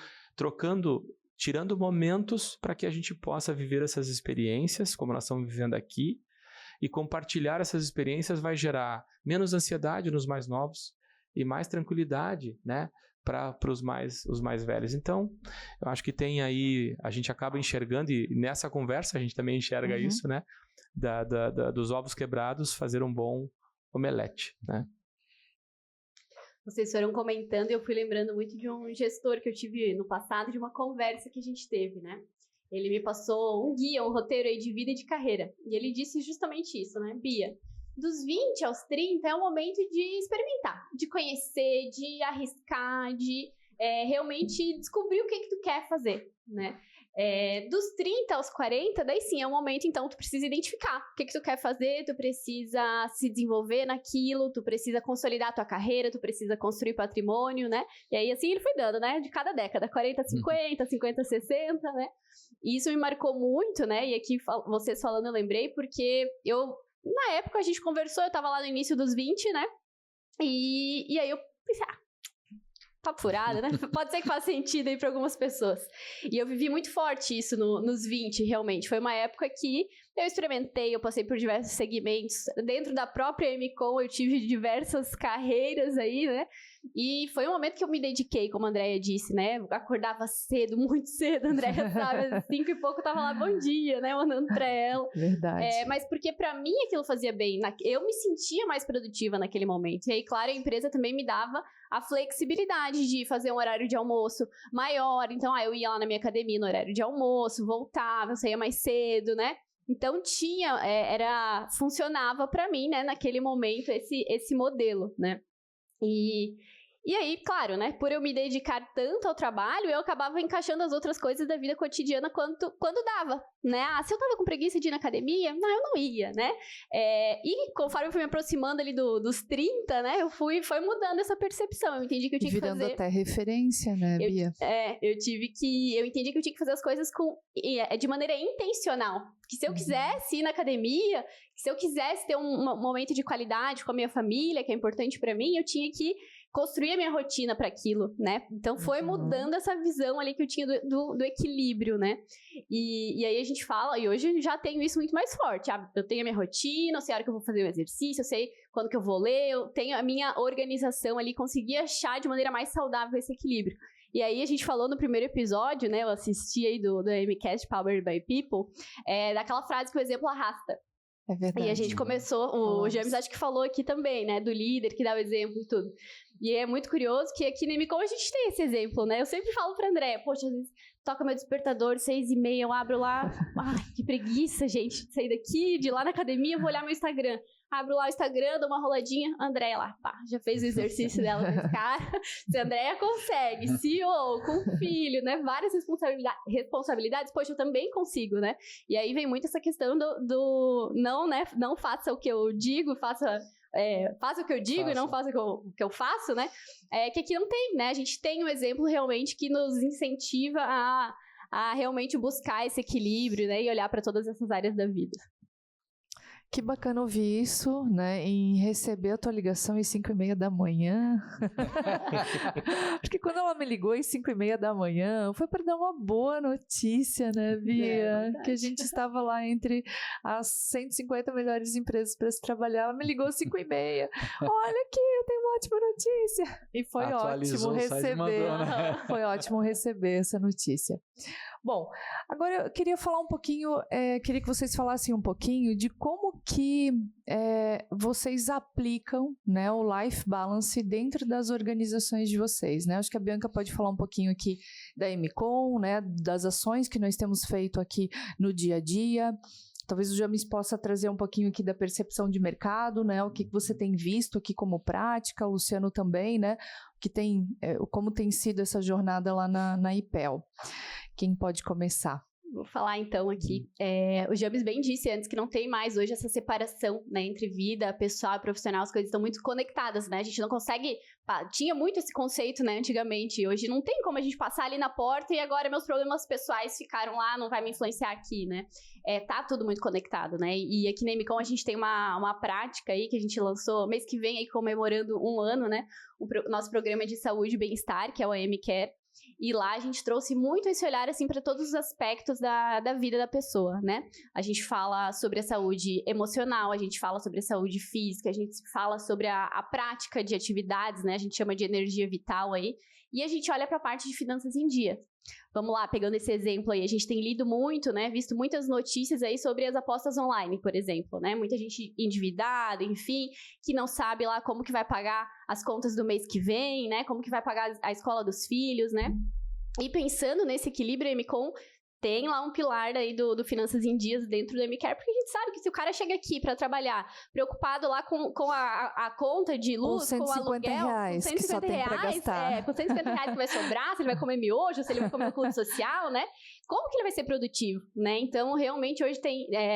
tirando momentos para que a gente possa viver essas experiências, como nós estamos vivendo aqui, e compartilhar essas experiências vai gerar menos ansiedade nos mais novos e mais tranquilidade, né, para os mais velhos. Então, eu acho que tem aí, a gente acaba enxergando, e nessa conversa a gente também enxerga isso, né, dos ovos quebrados, fazer um bom omelete, né? Vocês foram comentando e eu fui lembrando muito de um gestor que eu tive no passado, de uma conversa que a gente teve, né? Ele me passou um guia, um roteiro aí de vida e de carreira. E ele disse justamente isso, né? Bia, dos 20 aos 30 é um momento de experimentar, de conhecer, de arriscar, de realmente descobrir o que tu quer fazer, né? Dos 30 aos 40, daí sim, é um momento, então, tu precisa identificar o que tu quer fazer, tu precisa se desenvolver naquilo, tu precisa consolidar a tua carreira, tu precisa construir patrimônio, né? E aí, assim, ele foi dando, né? De cada década, 40 a 50, 50 a 60, né? E isso me marcou muito, né? E aqui, vocês falando, eu lembrei, porque na época, a gente conversou, eu tava lá no início dos 20, né? E aí eu pensei, papo furado, né? Pode ser que faça sentido aí para algumas pessoas. E eu vivi muito forte isso nos 20, realmente. Foi uma época que eu experimentei, eu passei por diversos segmentos. Dentro da própria MCOM, eu tive diversas carreiras aí, né? E foi um momento que eu me dediquei, como a Andréia disse, né? Eu acordava cedo, muito cedo, a Andréia sabe, às 5 e pouco eu tava lá, bom dia, né? Mandando pra ela. Verdade. Mas porque pra mim aquilo fazia bem. Eu me sentia mais produtiva naquele momento. E aí, claro, a empresa também me dava a flexibilidade de fazer um horário de almoço maior. Então, eu ia lá na minha academia no horário de almoço, voltava, saía mais cedo, né? Então, funcionava pra mim, né? Naquele momento, esse modelo, né? E aí, claro, né, por eu me dedicar tanto ao trabalho, eu acabava encaixando as outras coisas da vida cotidiana quando dava, né? Se eu tava com preguiça de ir na academia, eu não ia, né? E conforme eu fui me aproximando ali dos 30, né, foi mudando essa percepção. Eu entendi que eu tinha que fazer... Virando até referência, né, Bia? Eu entendi que eu tinha que fazer as coisas de maneira intencional. Que se eu quisesse ir na academia, se eu quisesse ter um momento de qualidade com a minha família, que é importante pra mim, eu tinha que construir a minha rotina para aquilo, né? Então foi mudando essa visão ali que eu tinha do equilíbrio, né? E aí a gente fala, e hoje eu já tenho isso muito mais forte. Eu tenho a minha rotina, eu sei a hora que eu vou fazer o exercício, eu sei quando que eu vou ler, eu tenho a minha organização ali, consegui achar de maneira mais saudável esse equilíbrio. E aí a gente falou no primeiro episódio, né? Eu assisti aí do MCast Powered by People, daquela frase que o exemplo arrasta. É verdade. E a gente começou, o James acho que falou aqui também, né? Do líder que dá o exemplo e tudo. E é muito curioso que aqui na MCOM a gente tem esse exemplo, né? Eu sempre falo pra André, poxa, às vezes toca meu despertador, 6h30, eu abro lá, ai, que preguiça, gente, de sair daqui, de ir lá na academia, eu vou olhar meu Instagram. Abro lá o Instagram, dou uma roladinha, Andréia lá, pá, já fez o exercício dela com esse cara. Se a Andréia consegue, CEO, com filho, né, várias responsabilidades, poxa, eu também consigo, né? E aí vem muito essa questão do não, né, não faça o que eu digo, faça o que eu digo e não faça o que eu faço, né? Que aqui não tem, né? A gente tem um exemplo realmente que nos incentiva a realmente buscar esse equilíbrio, né? E olhar para todas essas áreas da vida. Que bacana ouvir isso, né? Em receber a tua ligação às 5h30 da manhã. Porque quando ela me ligou às 5h30 da manhã, foi para dar uma boa notícia, né, Bia? Que a gente estava lá entre as 150 melhores empresas para se trabalhar. Ela me ligou às 5h30. Olha aqui, eu tenho uma ótima notícia. E foi ótimo receber. Mandou, né? Foi ótimo receber essa notícia. Bom, agora eu queria falar um pouquinho, queria que vocês falassem um pouquinho de como que vocês aplicam, né, o Life Balance dentro das organizações de vocês, né? Acho que a Bianca pode falar um pouquinho aqui da MCOM, né, das ações que nós temos feito aqui no dia a dia. Talvez o James possa trazer um pouquinho aqui da percepção de mercado, né? O que você tem visto aqui como prática, o Luciano também, né? Como tem sido essa jornada lá na IPEL. Quem pode começar? Vou falar então aqui. O James bem disse antes que não tem mais hoje essa separação, né, entre vida pessoal e profissional, as coisas estão muito conectadas, né? A gente não consegue... Tinha muito esse conceito, né, antigamente. Hoje não tem como a gente passar ali na porta e agora meus problemas pessoais ficaram lá, não vai me influenciar aqui, né? Tá tudo muito conectado, né? E aqui na MCOM a gente tem uma prática aí que a gente lançou mês que vem aí comemorando 1 ano, né? O nosso programa de saúde e bem-estar, que é o AMCare. E lá a gente trouxe muito esse olhar assim para todos os aspectos da vida da pessoa, né? A gente fala sobre a saúde emocional, a gente fala sobre a saúde física, a gente fala sobre a prática de atividades, né? A gente chama de energia vital aí. E a gente olha para a parte de finanças em dia. Vamos lá, pegando esse exemplo aí, a gente tem lido muito, né, visto muitas notícias aí sobre as apostas online, por exemplo, né, muita gente endividada, enfim, que não sabe lá como que vai pagar as contas do mês que vem, né, como que vai pagar a escola dos filhos, né, e pensando nesse equilíbrio, a MCOM tem lá um pilar aí do Finanças em Dias dentro do MCare, porque a gente sabe que se o cara chega aqui para trabalhar preocupado lá com a conta de luz, com o aluguel, reais, com 150 que só tem pra gastar. Com 150 reais que vai sobrar, se ele vai comer miojo, se ele vai comer um clube social, né? Como que ele vai ser produtivo, né? Então, realmente, hoje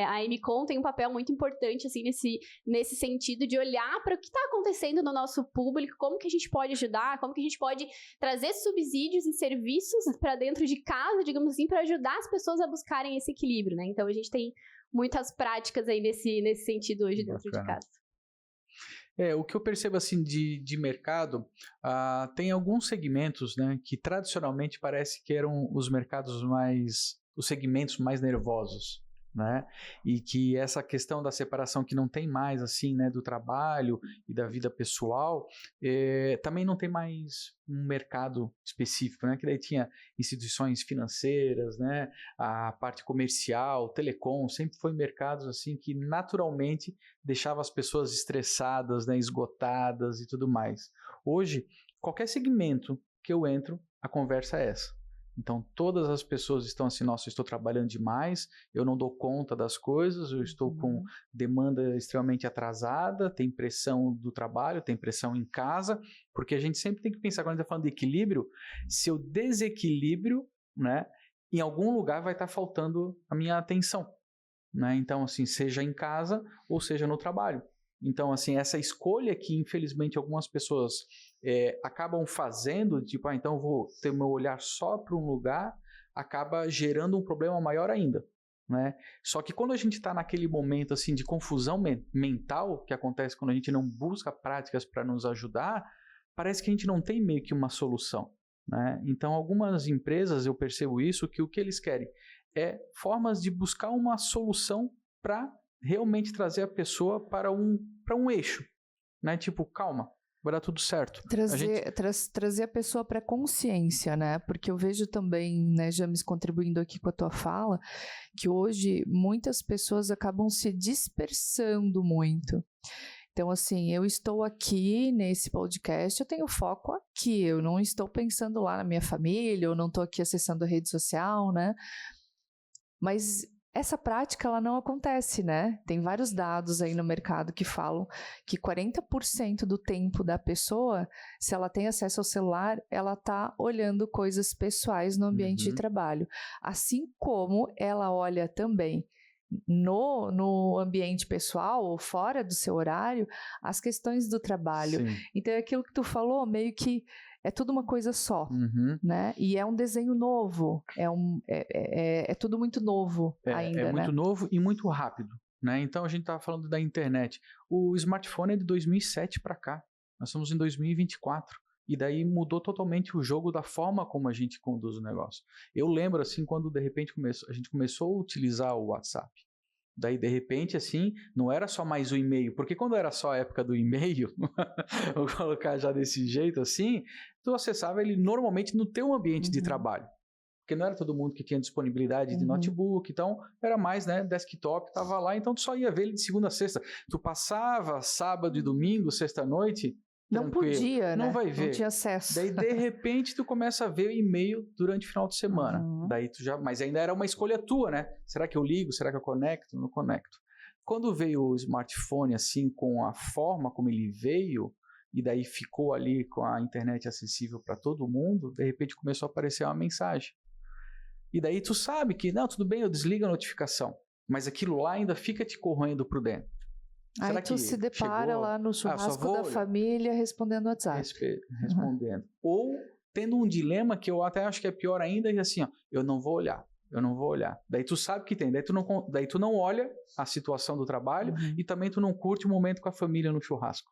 a MCOM tem um papel muito importante, assim, nesse sentido de olhar para o que está acontecendo no nosso público, como que a gente pode ajudar, como que a gente pode trazer subsídios e serviços para dentro de casa, digamos assim, para ajudar as pessoas a buscarem esse equilíbrio, né? Então, a gente tem muitas práticas aí nesse sentido hoje dentro de casa. O que eu percebo assim de mercado, tem alguns segmentos, né, que tradicionalmente parece que eram os segmentos mais nervosos, né, e que essa questão da separação que não tem mais assim, né, do trabalho e da vida pessoal, também não tem mais um mercado específico, né, que daí tinha instituições financeiras, né, a parte comercial, telecom, sempre foi mercados assim que naturalmente deixava as pessoas estressadas, né, esgotadas e tudo mais. Hoje, qualquer segmento que eu entro, a conversa é essa. Então, todas as pessoas estão assim, nossa, eu estou trabalhando demais, eu não dou conta das coisas, eu estou com demanda extremamente atrasada, tem pressão do trabalho, tem pressão em casa, porque a gente sempre tem que pensar, quando a gente está falando de equilíbrio, se eu desequilíbrio, né, em algum lugar vai estar faltando a minha atenção, né? Então, assim, seja em casa ou seja no trabalho. Então, assim, essa escolha que, infelizmente, algumas pessoas acabam fazendo, tipo, então eu vou ter meu olhar só para um lugar, acaba gerando um problema maior ainda, né? Só que quando a gente está naquele momento, assim, de confusão mental, que acontece quando a gente não busca práticas para nos ajudar, parece que a gente não tem meio que uma solução, né? Então, algumas empresas, eu percebo isso, que o que eles querem é formas de buscar uma solução para realmente trazer a pessoa para um eixo, né? Tipo, calma, vai dar tudo certo. Trazer a pessoa para consciência, né? Porque eu vejo também, né, James, contribuindo aqui com a tua fala, que hoje muitas pessoas acabam se dispersando muito. Então, assim, eu estou aqui nesse podcast, eu tenho foco aqui, eu não estou pensando lá na minha família, eu não estou aqui acessando a rede social, né? Mas essa prática, ela não acontece, né? Tem vários dados aí no mercado que falam que 40% do tempo da pessoa, se ela tem acesso ao celular, ela está olhando coisas pessoais no ambiente de trabalho. Assim como ela olha também no ambiente pessoal ou fora do seu horário, as questões do trabalho. Sim. Então, é aquilo que tu falou, meio que é tudo uma coisa só, né? E é um desenho novo, é tudo muito novo ainda, É muito novo e muito rápido, né? Então, a gente estava falando da internet. O smartphone é de 2007 para cá. Nós estamos em 2024. E daí mudou totalmente o jogo da forma como a gente conduz o negócio. Eu lembro, assim, quando de repente a gente começou a utilizar o WhatsApp. Daí, de repente, assim, não era só mais o e-mail. Porque quando era só a época do e-mail, vou colocar já desse jeito assim, tu acessava ele normalmente no teu ambiente de trabalho. Porque não era todo mundo que tinha disponibilidade de notebook, então era mais, né, desktop, estava lá, então tu só ia ver ele de segunda a sexta. Tu passava sábado e domingo, sexta-noite, não podia, não né? vai ver. Não tinha acesso. Daí, de repente, tu começa a ver o e-mail durante o final de semana. Daí tu já, mas ainda era uma escolha tua, né? Será que eu ligo? Será que eu conecto? Não conecto. Quando veio o smartphone, assim, com a forma como ele veio, e daí ficou ali com a internet acessível para todo mundo, de repente começou a aparecer uma mensagem. E daí tu sabe que, não, tudo bem, eu desligo a notificação, mas aquilo lá ainda fica te corroendo por dentro. Aí Será tu que se depara chegou? lá no churrasco da família respondendo o WhatsApp. Respondendo. Ou tendo um dilema que eu até acho que é pior ainda, e assim, ó, eu não vou olhar. Daí tu sabe que tem, daí tu não olha a situação do trabalho e também tu não curte o momento com a família no churrasco.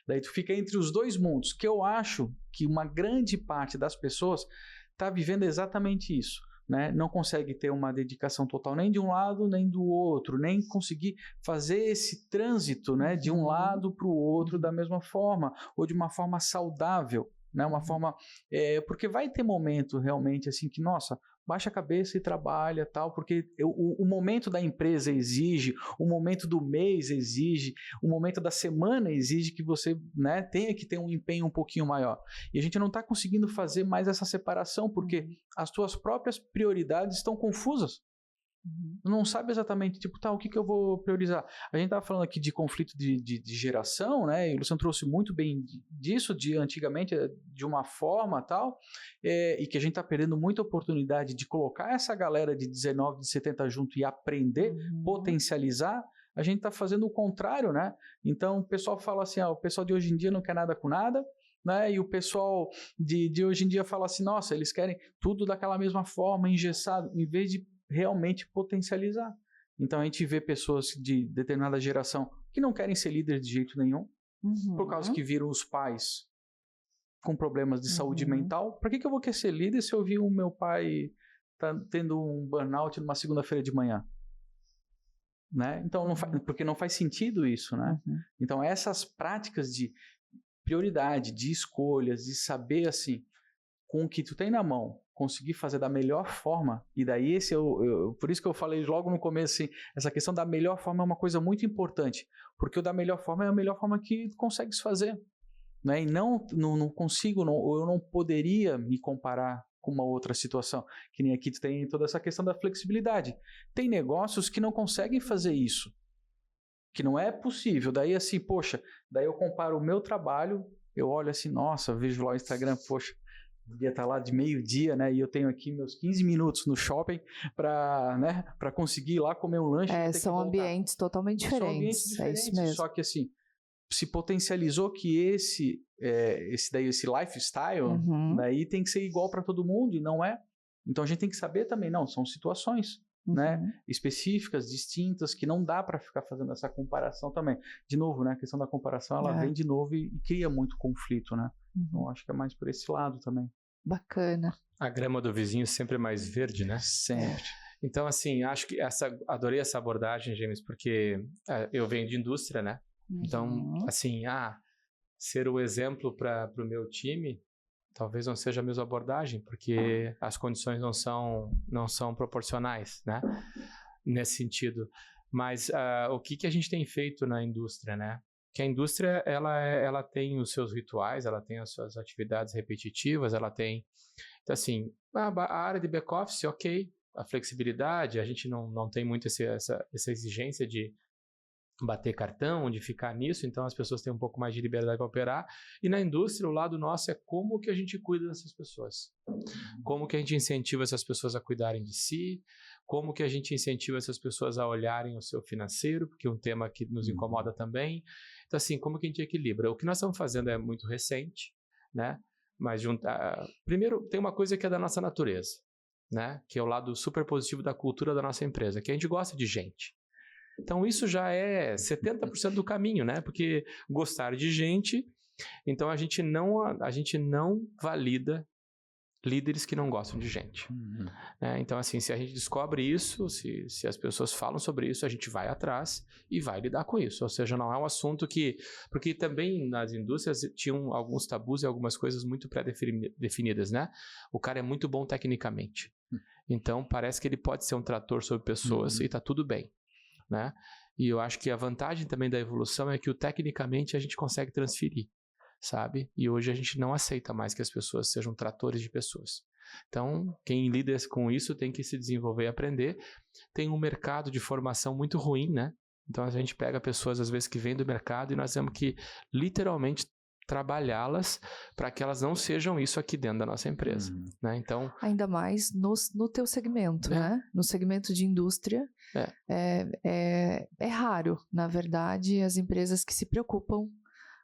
Daí tu fica entre os dois mundos, que eu acho que uma grande parte das pessoas está vivendo exatamente isso. Né? Não consegue ter uma dedicação total nem de um lado nem do outro, nem conseguir fazer esse trânsito, né, de um lado para o outro da mesma forma, ou de uma forma saudável, né, uma forma, porque vai ter momento realmente assim que, nossa, baixa a cabeça e trabalha, tal, porque o momento da empresa exige, o momento do mês exige, o momento da semana exige que você, né, tenha que ter um empenho um pouquinho maior. E a gente não está conseguindo fazer mais essa separação, porque as tuas próprias prioridades estão confusas. Não sabe exatamente, tipo, tá, o que eu vou priorizar? A gente estava falando aqui de conflito de geração, né? E o Luciano trouxe muito bem disso, de antigamente, de uma forma tal, e que a gente está perdendo muita oportunidade de colocar essa galera de 19, de 70 junto e aprender, potencializar. A gente está fazendo o contrário, né? Então, o pessoal fala assim, o pessoal de hoje em dia não quer nada com nada, né? E o pessoal de hoje em dia fala assim, nossa, eles querem tudo daquela mesma forma, engessado, em vez de realmente potencializar. Então a gente vê pessoas de determinada geração que não querem ser líderes de jeito nenhum, por causa que viram os pais com problemas de saúde mental. Para que eu vou querer ser líder se eu vi o meu pai tá tendo um burnout numa segunda-feira de manhã? Né? Então, porque não faz sentido isso, né? Então, essas práticas de prioridade, de escolhas, de saber, assim, com o que tu tem na mão, conseguir fazer da melhor forma, e daí por isso que eu falei logo no começo, assim, essa questão da melhor forma é uma coisa muito importante, porque o da melhor forma é a melhor forma que tu consegues fazer, né? E não consigo, eu não poderia me comparar com uma outra situação, que nem aqui tu tem toda essa questão da flexibilidade. Tem negócios que não conseguem fazer isso, que não é possível. Daí assim, poxa, daí eu comparo o meu trabalho, eu olho assim, nossa, vejo lá o Instagram, poxa, devia estar lá de meio-dia, né? E eu tenho aqui meus 15 minutos no shopping para conseguir ir lá comer um lanche. São ambientes totalmente diferentes. São ambientes diferentes, é isso mesmo. Só que assim, se potencializou que esse lifestyle, daí tem que ser igual para todo mundo, e não é. Então a gente tem que saber também, não, são situações, né, específicas, distintas, que não dá para ficar fazendo essa comparação também. De novo, né, a questão da comparação, ela vem de novo e cria muito conflito, né? Então acho que é mais por esse lado também. Bacana. A grama do vizinho sempre é mais verde, né? Sempre. Então, assim, acho que adorei essa abordagem, James, porque eu venho de indústria, né? Então, assim, ser o exemplo para o meu time talvez não seja a mesma abordagem, porque as condições não são proporcionais, né? Nesse sentido. Mas o que a gente tem feito na indústria, né? Que a indústria, ela tem os seus rituais, ela tem as suas atividades repetitivas, ela tem... Então, assim, a área de back-office, ok, a flexibilidade, a gente não tem muito essa exigência de bater cartão, de ficar nisso, então as pessoas têm um pouco mais de liberdade para operar. E na indústria, o lado nosso é como que a gente cuida dessas pessoas. Como que a gente incentiva essas pessoas a cuidarem de si, como que a gente incentiva essas pessoas a olharem o seu financeiro, porque é um tema que nos incomoda também. Então, assim, como que a gente equilibra? O que nós estamos fazendo é muito recente, né? Mas primeiro, tem uma coisa que é da nossa natureza, né? Que é o lado super positivo da cultura da nossa empresa, que a gente gosta de gente. Então, isso já é 70% do caminho, né? Porque gostar de gente, então a gente não valida líderes que não gostam de gente. Então, assim, se a gente descobre isso, se as pessoas falam sobre isso, a gente vai atrás e vai lidar com isso. Ou seja, não é um assunto que... Porque também nas indústrias tinham alguns tabus e algumas coisas muito pré-definidas, né? O cara é muito bom tecnicamente. Então, parece que ele pode ser um trator sobre pessoas e tá tudo bem, né? E eu acho que a vantagem também da evolução é que o tecnicamente a gente consegue transferir, sabe? E hoje a gente não aceita mais que as pessoas sejam tratores de pessoas. Então, quem lida com isso tem que se desenvolver e aprender. Tem um mercado de formação muito ruim, né? Então, a gente pega pessoas, às vezes, que vêm do mercado e nós temos que, literalmente, trabalhá-las para que elas não sejam isso aqui dentro da nossa empresa, né? Então, ainda mais no teu segmento, né? No segmento de indústria, é raro, na verdade, as empresas que se preocupam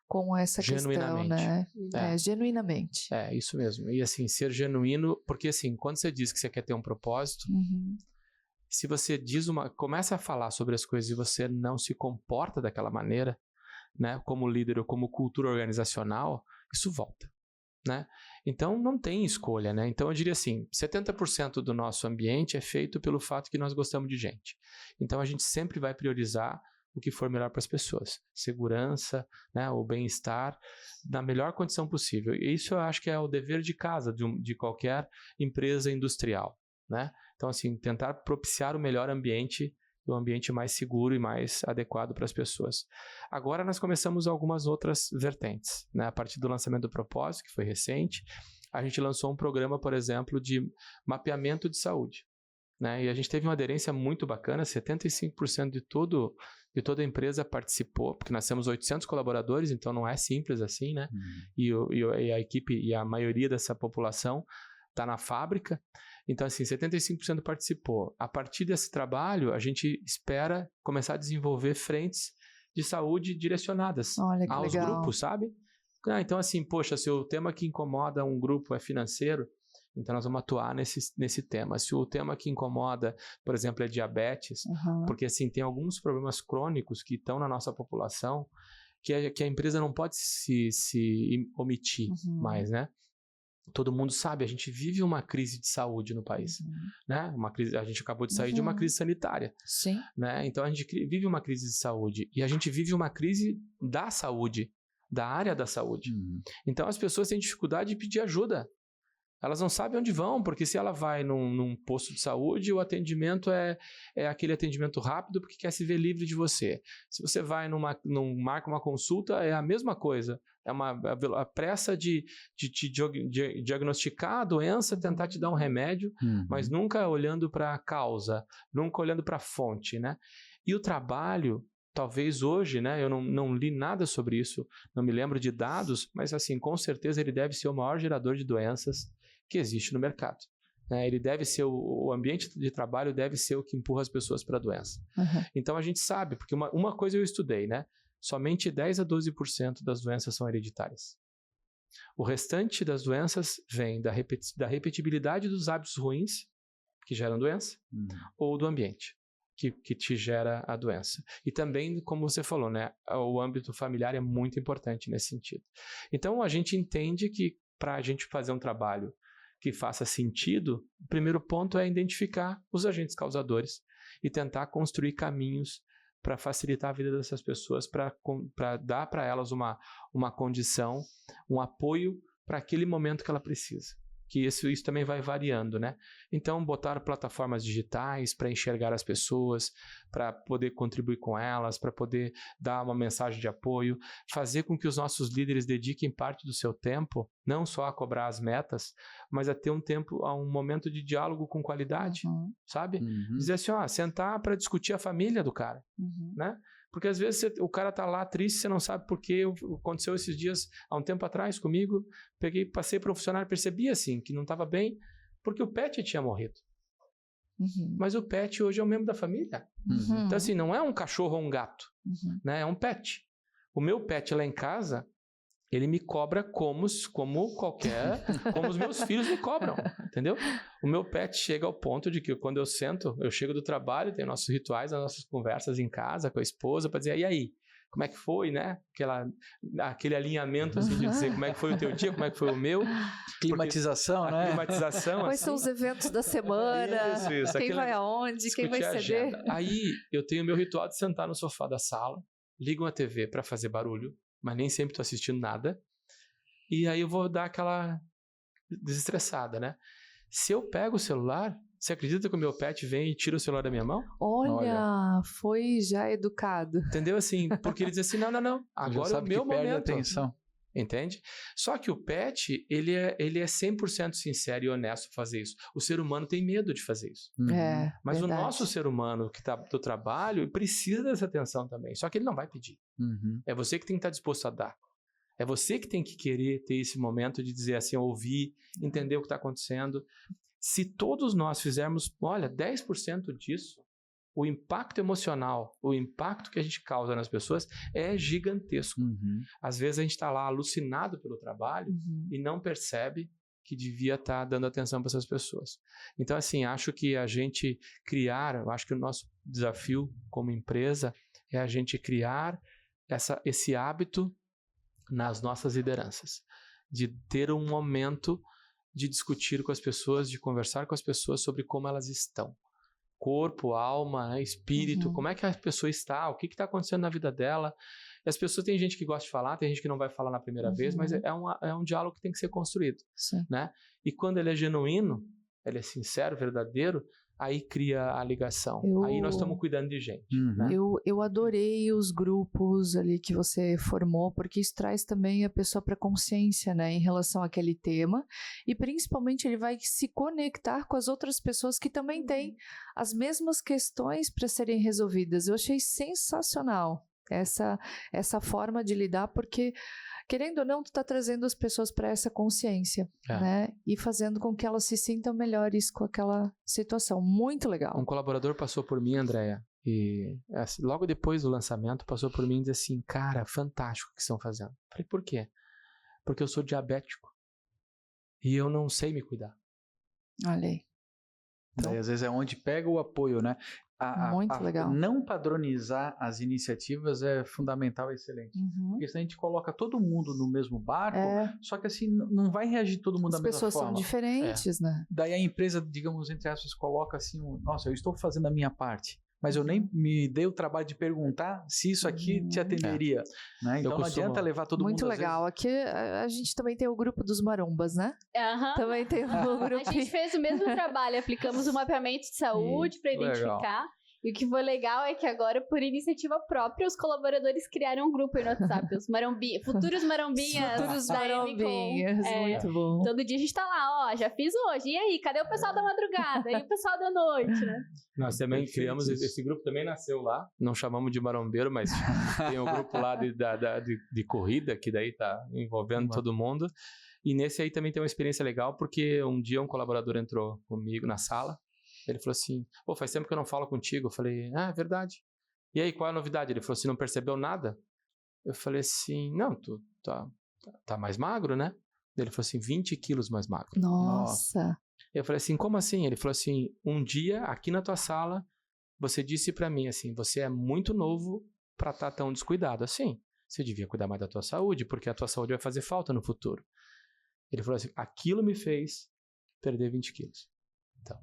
com essa questão, né? Genuinamente. É, isso mesmo. E assim, ser genuíno, porque assim, quando você diz que você quer ter um propósito, se você começa a falar sobre as coisas e você não se comporta daquela maneira, né, como líder ou como cultura organizacional, isso volta, né? Então não tem escolha, né? Então eu diria assim, 70% do nosso ambiente é feito pelo fato que nós gostamos de gente. Então a gente sempre vai priorizar o que for melhor para as pessoas, segurança, né, o bem-estar, na melhor condição possível. E isso eu acho que é o dever de casa de qualquer empresa industrial, né? Então assim, tentar propiciar o melhor ambiente, um ambiente mais seguro e mais adequado para as pessoas. Agora nós começamos algumas outras vertentes, né? A partir do lançamento do propósito, que foi recente, a gente lançou um programa, por exemplo, de mapeamento de saúde, né? E a gente teve uma aderência muito bacana, 75% de toda a empresa participou, porque nós temos 800 colaboradores, então não é simples assim, né? E a equipe e a maioria dessa população está na fábrica. Então, assim, 75% participou. A partir desse trabalho, a gente espera começar a desenvolver frentes de saúde direcionadas aos grupos, sabe? Então, assim, poxa, se o tema que incomoda um grupo é financeiro, então nós vamos atuar nesse tema. Se o tema que incomoda, por exemplo, é diabetes, porque, assim, tem alguns problemas crônicos que estão na nossa população que a empresa não pode se omitir mais, né? Todo mundo sabe, a gente vive uma crise de saúde no país, né? A gente acabou de sair de uma crise sanitária, Sim. né? Então a gente vive uma crise de saúde e a gente vive uma crise da saúde, da área da saúde. Então as pessoas têm dificuldade de pedir ajuda. Elas não sabem onde vão, porque se ela vai num posto de saúde, o atendimento é aquele atendimento rápido porque quer se ver livre de você. Se você vai marca uma consulta, é a mesma coisa. É a pressa de te diagnosticar a doença, tentar te dar um remédio, mas nunca olhando para a causa, nunca olhando para a fonte, né? E o trabalho, talvez hoje, né? Eu não li nada sobre isso, não me lembro de dados, mas assim, com certeza ele deve ser o maior gerador de doenças que existe no mercado. Né? Ele deve ser, o ambiente de trabalho deve ser o que empurra as pessoas para a doença. Então a gente sabe, porque uma coisa eu estudei, né? Somente 10 a 12% das doenças são hereditárias. O restante das doenças vem da repetibilidade dos hábitos ruins, que geram doença, ou do ambiente, que te gera a doença. E também, como você falou, né? O âmbito familiar é muito importante nesse sentido. Então a gente entende que para a gente fazer um trabalho que faça sentido, o primeiro ponto é identificar os agentes causadores e tentar construir caminhos para facilitar a vida dessas pessoas, para dar para elas uma condição, um apoio para aquele momento que ela precisa. Que isso também vai variando, né? Então, botar plataformas digitais para enxergar as pessoas, para poder contribuir com elas, para poder dar uma mensagem de apoio, fazer com que os nossos líderes dediquem parte do seu tempo, não só a cobrar as metas, mas a ter um momento de diálogo com qualidade, sabe? Dizer assim, sentar para discutir a família do cara, né? Porque às vezes o cara tá lá triste, você não sabe por quê. Aconteceu esses dias, há um tempo atrás comigo, passei para um funcionário e percebi assim, que não estava bem, porque o pet tinha morrido. Mas o pet hoje é um membro da família. Então assim, não é um cachorro ou um gato, né? É um pet. O meu pet lá em casa, ele me cobra como os meus filhos me cobram, entendeu? O meu pet chega ao ponto de que quando eu chego do trabalho, tem nossos rituais, as nossas conversas em casa com a esposa, para dizer, e aí, como é que foi, né? Aquele alinhamento, assim, de dizer como é que foi o teu dia, como é que foi o meu. Climatização, né? Climatização. Quais são os eventos da semana? Isso. Quem vai aonde? Quem vai ceder? Aí, eu tenho o meu ritual de sentar no sofá da sala, ligo a TV para fazer barulho, mas nem sempre estou assistindo nada. E aí eu vou dar aquela desestressada, né? Se eu pego o celular, você acredita que o meu pet vem e tira o celular da minha mão? Olha, foi já educado. Entendeu? Assim, porque ele diz assim, não, agora é o meu momento. Atenção. Entende? Só que o pet, ele é 100% sincero e honesto fazer isso. O ser humano tem medo de fazer isso. Mas verdade. o nosso ser humano que está do trabalho precisa dessa atenção também. Só que ele não vai pedir. É você que tem que estar disposto a dar. É você que tem que querer ter esse momento de dizer assim, ouvir, entender o que está acontecendo. Se todos nós fizermos, 10% disso, o impacto emocional, o impacto que a gente causa nas pessoas é gigantesco. Às vezes a gente está lá alucinado pelo trabalho e não percebe que devia estar dando atenção para essas pessoas. Então, assim, acho que a gente acho que o nosso desafio como empresa é a gente criar esse hábito nas nossas lideranças, de ter um momento de discutir com as pessoas, de conversar com as pessoas sobre como elas estão. Corpo, alma, espírito, como é que a pessoa está, o que está acontecendo na vida dela. E as pessoas, tem gente que gosta de falar, tem gente que não vai falar na primeira vez, mas é um diálogo que tem que ser construído. Né? E quando ele é genuíno, ele é sincero, verdadeiro, aí cria a ligação. Aí nós estamos cuidando de gente. Né? Eu adorei os grupos ali que você formou, porque isso traz também a pessoa para consciência, né, em relação àquele tema, e principalmente ele vai se conectar com as outras pessoas que também têm as mesmas questões para serem resolvidas. Eu achei sensacional essa forma de lidar, porque querendo ou não, tu está trazendo as pessoas para essa consciência, né? E fazendo com que elas se sintam melhores com aquela situação. Muito legal. Um colaborador passou por mim, Andréia, e assim, logo depois do lançamento, passou por mim e disse assim, cara, fantástico o que estão fazendo. Falei, por quê? Porque eu sou diabético e eu não sei me cuidar. Olha aí. Então, às vezes é onde pega o apoio, né? Muito legal. Não padronizar as iniciativas é fundamental e excelente. Porque senão a gente coloca todo mundo no mesmo barco, só que assim, não vai reagir todo mundo da mesma forma. As pessoas são diferentes, né? Daí a empresa, digamos, entre aspas, coloca assim, nossa, eu estou fazendo a minha parte, mas eu nem me dei o trabalho de perguntar se isso aqui te atenderia. Né? Então não adianta levar todo mundo. Muito legal. Aqui a gente também tem o grupo dos marombas, né? Também tem o grupo. A gente fez o mesmo trabalho, aplicamos o mapeamento de saúde para identificar. E o que foi legal é que agora, por iniciativa própria, os colaboradores criaram um grupo aí no WhatsApp, os futuros marombinhas. Futuros marombinhas, muito bom. Todo dia a gente tá lá, já fiz hoje. E aí, cadê o pessoal da madrugada? E o pessoal da noite, né? Nós também criamos, esse grupo também nasceu lá, não chamamos de marombeiro, mas tem um grupo lá de corrida, que daí tá envolvendo todo mundo. E nesse aí também tem uma experiência legal, porque um dia um colaborador entrou comigo na sala. Ele falou assim, faz tempo que eu não falo contigo. Eu falei, é verdade. E aí, qual é a novidade? Ele falou assim, não percebeu nada? Eu falei assim, não, tu tá mais magro, né? Ele falou assim, 20 quilos mais magro. Nossa. Eu falei assim, como assim? Ele falou assim, um dia, aqui na tua sala, você disse pra mim assim, você é muito novo pra estar tão descuidado assim. Você devia cuidar mais da tua saúde, porque a tua saúde vai fazer falta no futuro. Ele falou assim, aquilo me fez perder 20 quilos. Então...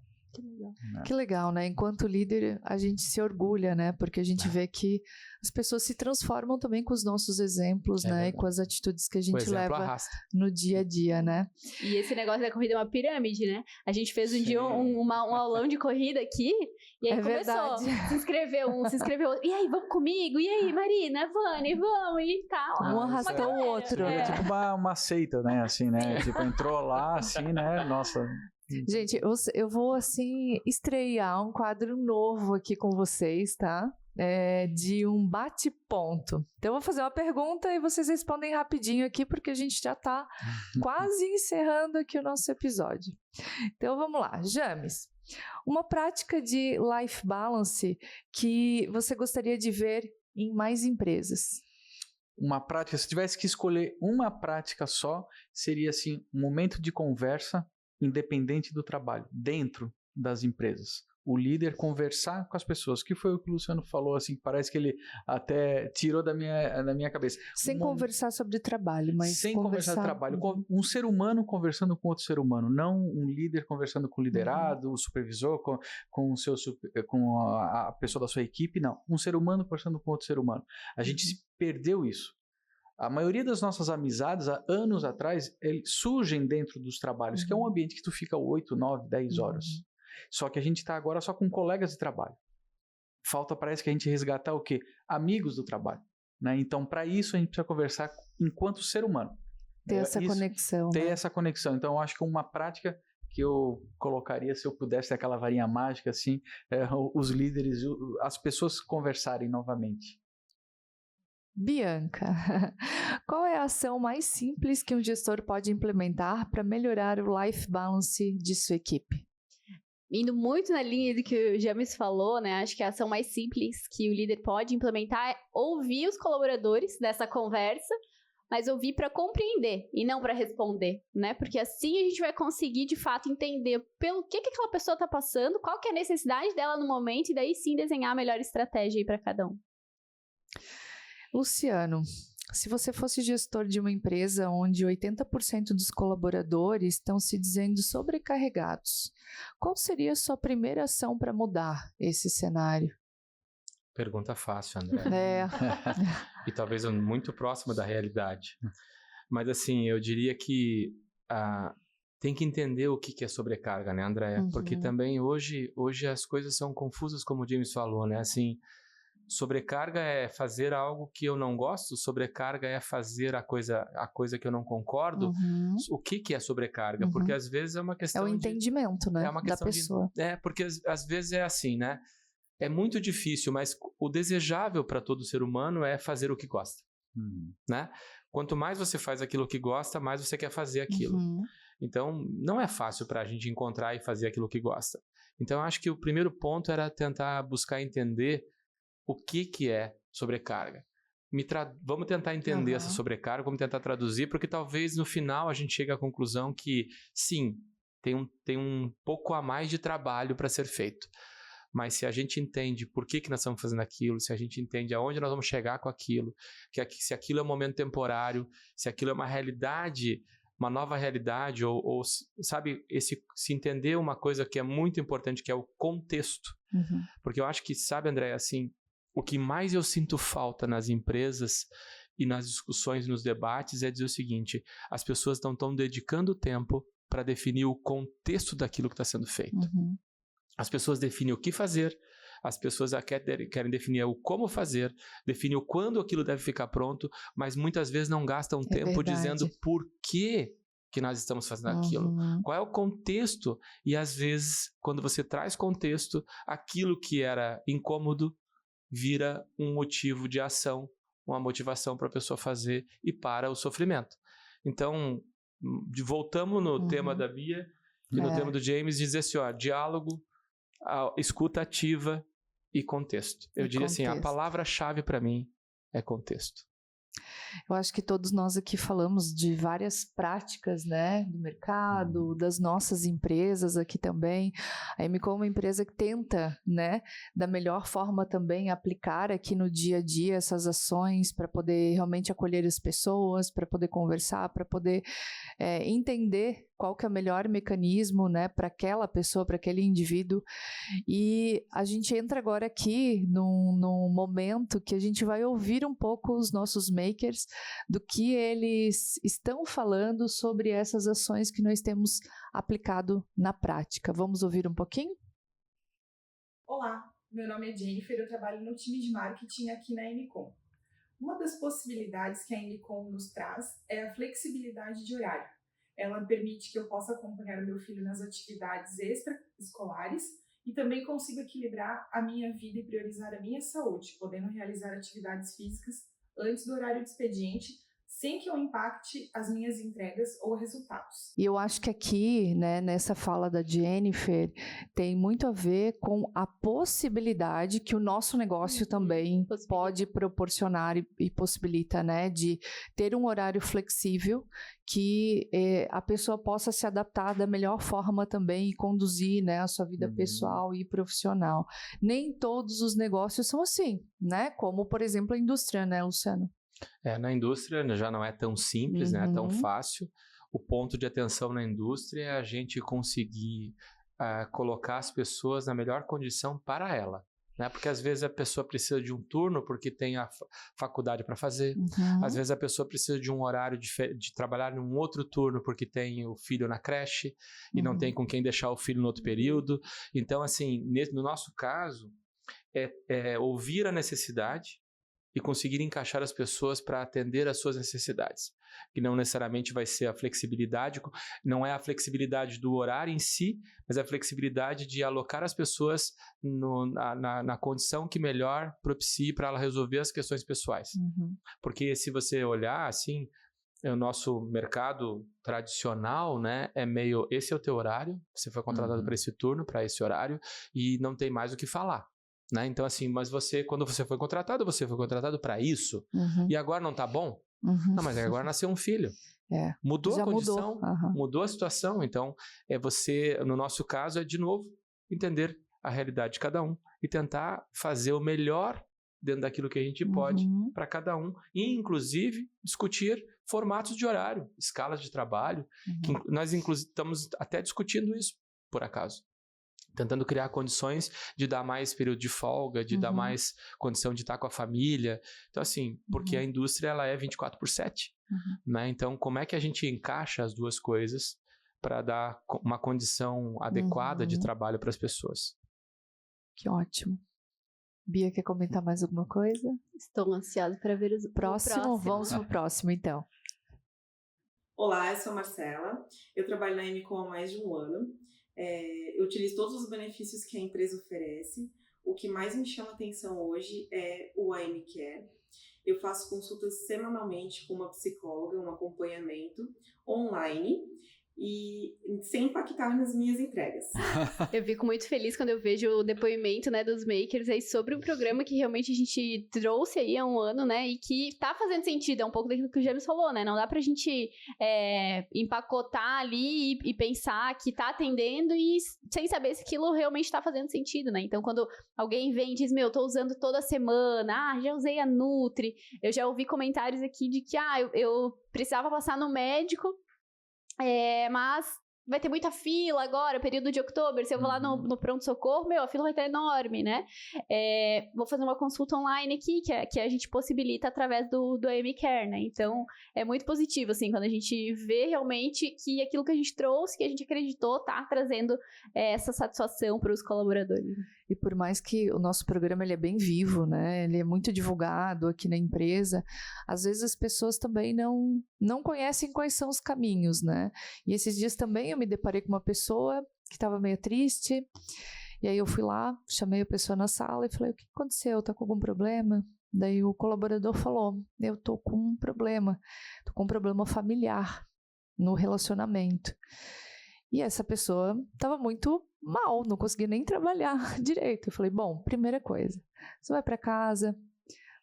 Que legal, né? Enquanto líder, a gente se orgulha, né? Porque a gente vê que as pessoas se transformam também com os nossos exemplos, né? Verdade. E com as atitudes que a gente leva no dia a dia, né? E esse negócio da corrida é uma pirâmide, né? A gente fez um dia um aulão de corrida aqui, e aí começou. Se inscreveu outro. E aí, vamos comigo? E aí, Marina, Vani, vamos e tal. Um arrastou o outro. É tipo uma seita, né? Assim, né? Tipo, entrou lá, assim, né? Nossa... Gente, eu vou, assim, estrear um quadro novo aqui com vocês, tá? De um bate-ponto. Então, eu vou fazer uma pergunta e vocês respondem rapidinho aqui, porque a gente já tá quase encerrando aqui o nosso episódio. Então, vamos lá. James, uma prática de life balance que você gostaria de ver em mais empresas? Uma prática, se tivesse que escolher uma prática só, seria, assim, um momento de conversa independente do trabalho, dentro das empresas. O líder conversar com as pessoas, que foi o que o Luciano falou, assim, parece que ele até tirou da minha cabeça. Sem conversar sobre trabalho, mas sem conversar sobre trabalho. Um ser humano conversando com outro ser humano, não um líder conversando com o liderado, o supervisor, com a pessoa da sua equipe, não. Um ser humano conversando com outro ser humano. A gente perdeu isso. A maioria das nossas amizades, há anos atrás, surgem dentro dos trabalhos, que é um ambiente que tu fica 8, 9, 10 horas. Só que a gente está agora só com colegas de trabalho. Parece que a gente resgatar o quê? Amigos do trabalho. Né? Então, para isso, a gente precisa conversar enquanto ser humano. Ter essa conexão. Ter essa conexão. Então, eu acho que uma prática que eu colocaria, se eu pudesse ter aquela varinha mágica, assim, os líderes, as pessoas conversarem novamente. Bianca, qual é a ação mais simples que um gestor pode implementar para melhorar o life balance de sua equipe? Indo muito na linha do que o James falou, né? Acho que a ação mais simples que o líder pode implementar é ouvir os colaboradores dessa conversa, mas ouvir para compreender e não para responder, né? Porque assim a gente vai conseguir, de fato, entender pelo que aquela pessoa está passando, qual que é a necessidade dela no momento, e daí sim desenhar a melhor estratégia aí para cada um. Luciano, se você fosse gestor de uma empresa onde 80% dos colaboradores estão se dizendo sobrecarregados, qual seria a sua primeira ação para mudar esse cenário? Pergunta fácil, André. E talvez muito próxima da realidade. Mas assim, eu diria que tem que entender o que é sobrecarga, né, André? Porque também hoje as coisas são confusas, como o James falou, né? Assim, sobrecarga é fazer algo que eu não gosto, sobrecarga é fazer a coisa que eu não concordo. O que é sobrecarga? Porque às vezes é uma questão é o entendimento, né, da pessoa. Porque às vezes é assim, né? É muito difícil, mas o desejável para todo ser humano é fazer o que gosta, né? Quanto mais você faz aquilo que gosta, mais você quer fazer aquilo. Então, não é fácil para a gente encontrar e fazer aquilo que gosta. Então, eu acho que o primeiro ponto era tentar buscar entender o que é sobrecarga. Vamos tentar entender essa sobrecarga, vamos tentar traduzir, porque talvez no final a gente chegue à conclusão que, sim, tem um pouco a mais de trabalho para ser feito. mas se a gente entende por que nós estamos fazendo aquilo, se a gente entende aonde nós vamos chegar com aquilo, se aquilo é um momento temporário, se aquilo é uma realidade, uma nova realidade, ou sabe, se entender uma coisa que é muito importante, que é o contexto. Porque eu acho que, sabe, André, assim, o que mais eu sinto falta nas empresas e nas discussões, nos debates, é dizer o seguinte: as pessoas não estão dedicando tempo para definir o contexto daquilo que está sendo feito. As pessoas definem o que fazer, as pessoas querem definir o como fazer, definir o quando aquilo deve ficar pronto, mas muitas vezes não gastam tempo dizendo por que nós estamos fazendo aquilo. Qual é o contexto? E às vezes, quando você traz contexto, aquilo que era incômodo vira um motivo de ação, uma motivação para a pessoa fazer e para o sofrimento. Então, voltamos no tema da Bia e no tema do James, dizer assim, ó, diálogo, escuta ativa e contexto. Eu diria assim, a palavra-chave para mim é contexto. Eu acho que todos nós aqui falamos de várias práticas, né, do mercado, das nossas empresas aqui também. A Emicom é uma empresa que tenta, né, da melhor forma também aplicar aqui no dia a dia essas ações para poder realmente acolher as pessoas, para poder conversar, para poder entender qual que é o melhor mecanismo, né, para aquela pessoa, para aquele indivíduo. E a gente entra agora aqui num momento que a gente vai ouvir um pouco os nossos makers, do que eles estão falando sobre essas ações que nós temos aplicado na prática. Vamos ouvir um pouquinho? Olá, meu nome é Jennifer, eu trabalho no time de marketing aqui na Emicom. Uma das possibilidades que a Emicom nos traz é a flexibilidade de horário. Ela permite que eu possa acompanhar o meu filho nas atividades extraescolares e também consigo equilibrar a minha vida e priorizar a minha saúde, podendo realizar atividades físicas antes do horário de expediente, sem que eu impacte as minhas entregas ou resultados. E eu acho que aqui, né, nessa fala da Jennifer, tem muito a ver com a possibilidade que o nosso negócio também pode proporcionar e possibilita, né, de ter um horário flexível que a pessoa possa se adaptar da melhor forma também e conduzir, né, a sua vida pessoal e profissional. Nem todos os negócios são assim, né, como, por exemplo, a indústria, né, Luciano? Na indústria já não é tão simples, né? É tão fácil. O ponto de atenção na indústria é a gente conseguir colocar as pessoas na melhor condição para ela, né? Porque às vezes a pessoa precisa de um turno porque tem a faculdade para fazer, às vezes a pessoa precisa de um horário de trabalhar em um outro turno porque tem o filho na creche e não tem com quem deixar o filho no outro período. Então, assim, no nosso caso, é ouvir a necessidade e conseguir encaixar as pessoas para atender às suas necessidades. Que não necessariamente vai ser a flexibilidade, não é a flexibilidade do horário em si, mas a flexibilidade de alocar as pessoas na condição que melhor propicie para ela resolver as questões pessoais. Porque se você olhar, assim, o nosso mercado tradicional, né, é meio, esse é o teu horário, você foi contratado para esse turno, para esse horário, e não tem mais o que falar. Né? Então, assim, mas quando você foi contratado para isso, e agora não tá bom? Não, mas agora nasceu um filho. Mudou a condição, mudou a situação. Então, no nosso caso, é de novo entender a realidade de cada um e tentar fazer o melhor dentro daquilo que a gente pode para cada um, e inclusive discutir formatos de horário, escalas de trabalho, que nós inclusive estamos até discutindo isso, por acaso. Tentando criar condições de dar mais período de folga, de dar mais condição de estar com a família. Então, assim, porque a indústria ela é 24/7. Né? Então, como é que a gente encaixa as duas coisas para dar uma condição adequada de trabalho para as pessoas? Que ótimo. Bia, quer comentar mais alguma coisa? Estou ansiosa para ver o próximo. Vamos para o próximo, então. Olá, eu sou a Marcela. Eu trabalho na Emicom há mais de um ano. Eu utilizo todos os benefícios que a empresa oferece. O que mais me chama atenção hoje é o AM Care. Eu faço consultas semanalmente com uma psicóloga, um acompanhamento online. e sem impactar nas minhas entregas. Eu fico muito feliz quando eu vejo o depoimento, né, dos makers aí sobre um programa que realmente a gente trouxe aí há um ano, né, e que tá fazendo sentido, é um pouco daquilo que o James falou, né, não dá pra gente empacotar ali e pensar que tá atendendo e sem saber se aquilo realmente tá fazendo sentido, né, então quando alguém vem e diz, tô usando toda semana, já usei a Nutri, eu já ouvi comentários aqui de que, eu precisava passar no médico, mas vai ter muita fila agora, período de outubro, se eu vou lá no pronto-socorro, a fila vai estar enorme, né? Vou fazer uma consulta online aqui, que a gente possibilita através do AM Care, né? Então, é muito positivo, assim, quando a gente vê realmente que aquilo que a gente trouxe, que a gente acreditou, tá trazendo essa satisfação para os colaboradores. E por mais que o nosso programa ele é bem vivo, né? Ele é muito divulgado aqui na empresa, às vezes as pessoas também não conhecem quais são os caminhos, né? E esses dias também eu me deparei com uma pessoa que estava meio triste, e aí eu fui lá, chamei a pessoa na sala e falei, o que aconteceu? Tá com algum problema? Daí o colaborador falou, eu tô com um problema familiar no relacionamento. E essa pessoa estava muito mal, não conseguia nem trabalhar direito. Eu falei, bom, primeira coisa, você vai para casa,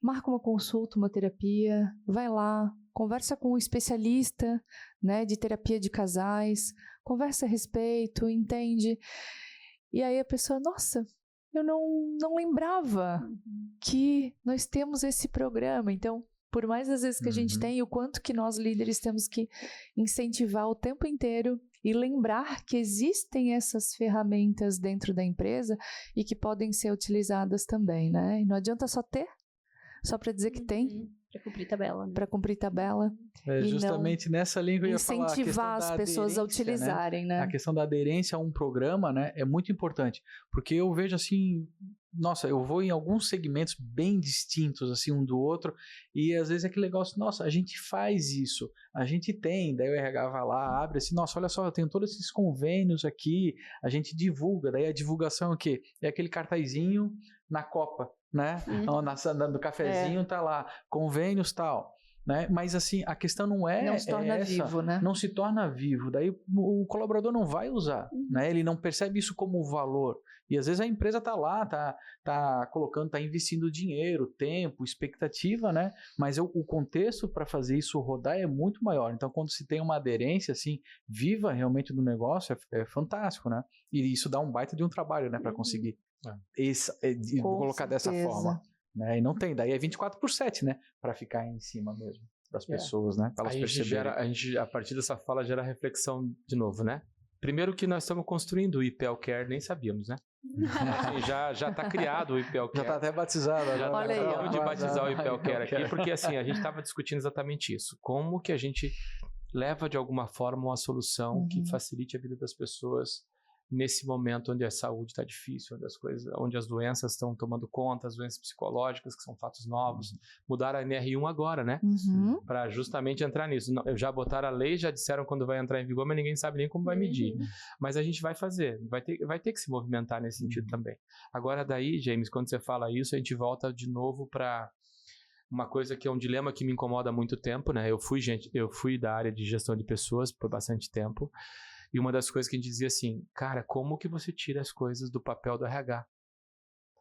marca uma consulta, uma terapia, vai lá, conversa com um especialista, né, de terapia de casais, conversa a respeito, entende? E aí a pessoa, nossa, eu não lembrava que nós temos esse programa. Então, por mais às vezes que a gente tem, o quanto que nós líderes temos que incentivar o tempo inteiro e lembrar que existem essas ferramentas dentro da empresa e que podem ser utilizadas também, né? E não adianta só ter, só para dizer que tem. Para cumprir tabela. Né? Para cumprir tabela. Justamente nessa linha que eu ia falar. Incentivar as pessoas a utilizarem, né? A questão da aderência a um programa, né, é muito importante. Porque eu vejo assim, nossa, eu vou em alguns segmentos bem distintos, assim, um do outro, e às vezes é aquele negócio, nossa, a gente faz isso, a gente tem, daí o RH vai lá, abre assim, nossa, olha só, eu tenho todos esses convênios aqui, a gente divulga, daí a divulgação é o quê? É aquele cartazinho na copa, né? No cafezinho tá lá, convênios tal, né? Mas assim, a questão não se torna vivo, né? Não se torna vivo, daí o colaborador não vai usar, né? Ele não percebe isso como valor. E às vezes a empresa tá lá, tá colocando, tá investindo dinheiro, tempo, expectativa, né? Mas o contexto para fazer isso rodar é muito maior. Então, quando se tem uma aderência assim viva realmente do negócio, é fantástico, né? E isso dá um baita de um trabalho, né, para conseguir colocar dessa forma, né? E não tem, daí é 24/7, né, para ficar em cima mesmo das pessoas, né? Pra elas perceberem. A gente, a partir dessa fala, gera reflexão de novo, né? Primeiro que nós estamos construindo o IPL Care, nem sabíamos, né? Assim, já está criado o IPL Care. Já está até batizado. Olha aí, de batizar o IPL Care aqui, porque assim, a gente estava discutindo exatamente isso. Como que a gente leva de alguma forma uma solução que facilite a vida das pessoas nesse momento onde a saúde está difícil, onde as doenças estão tomando conta, as doenças psicológicas, que são fatos novos. Mudaram a NR1 agora, né? Para justamente entrar nisso. Já botaram a lei, já disseram quando vai entrar em vigor, mas ninguém sabe nem como vai medir. Mas a gente vai fazer, vai ter que se movimentar nesse sentido também. Agora daí, James, quando você fala isso, a gente volta de novo para uma coisa que é um dilema que me incomoda há muito tempo, né? Eu fui da área de gestão de pessoas por bastante tempo. E uma das coisas que a gente dizia assim, cara, como que você tira as coisas do papel do RH?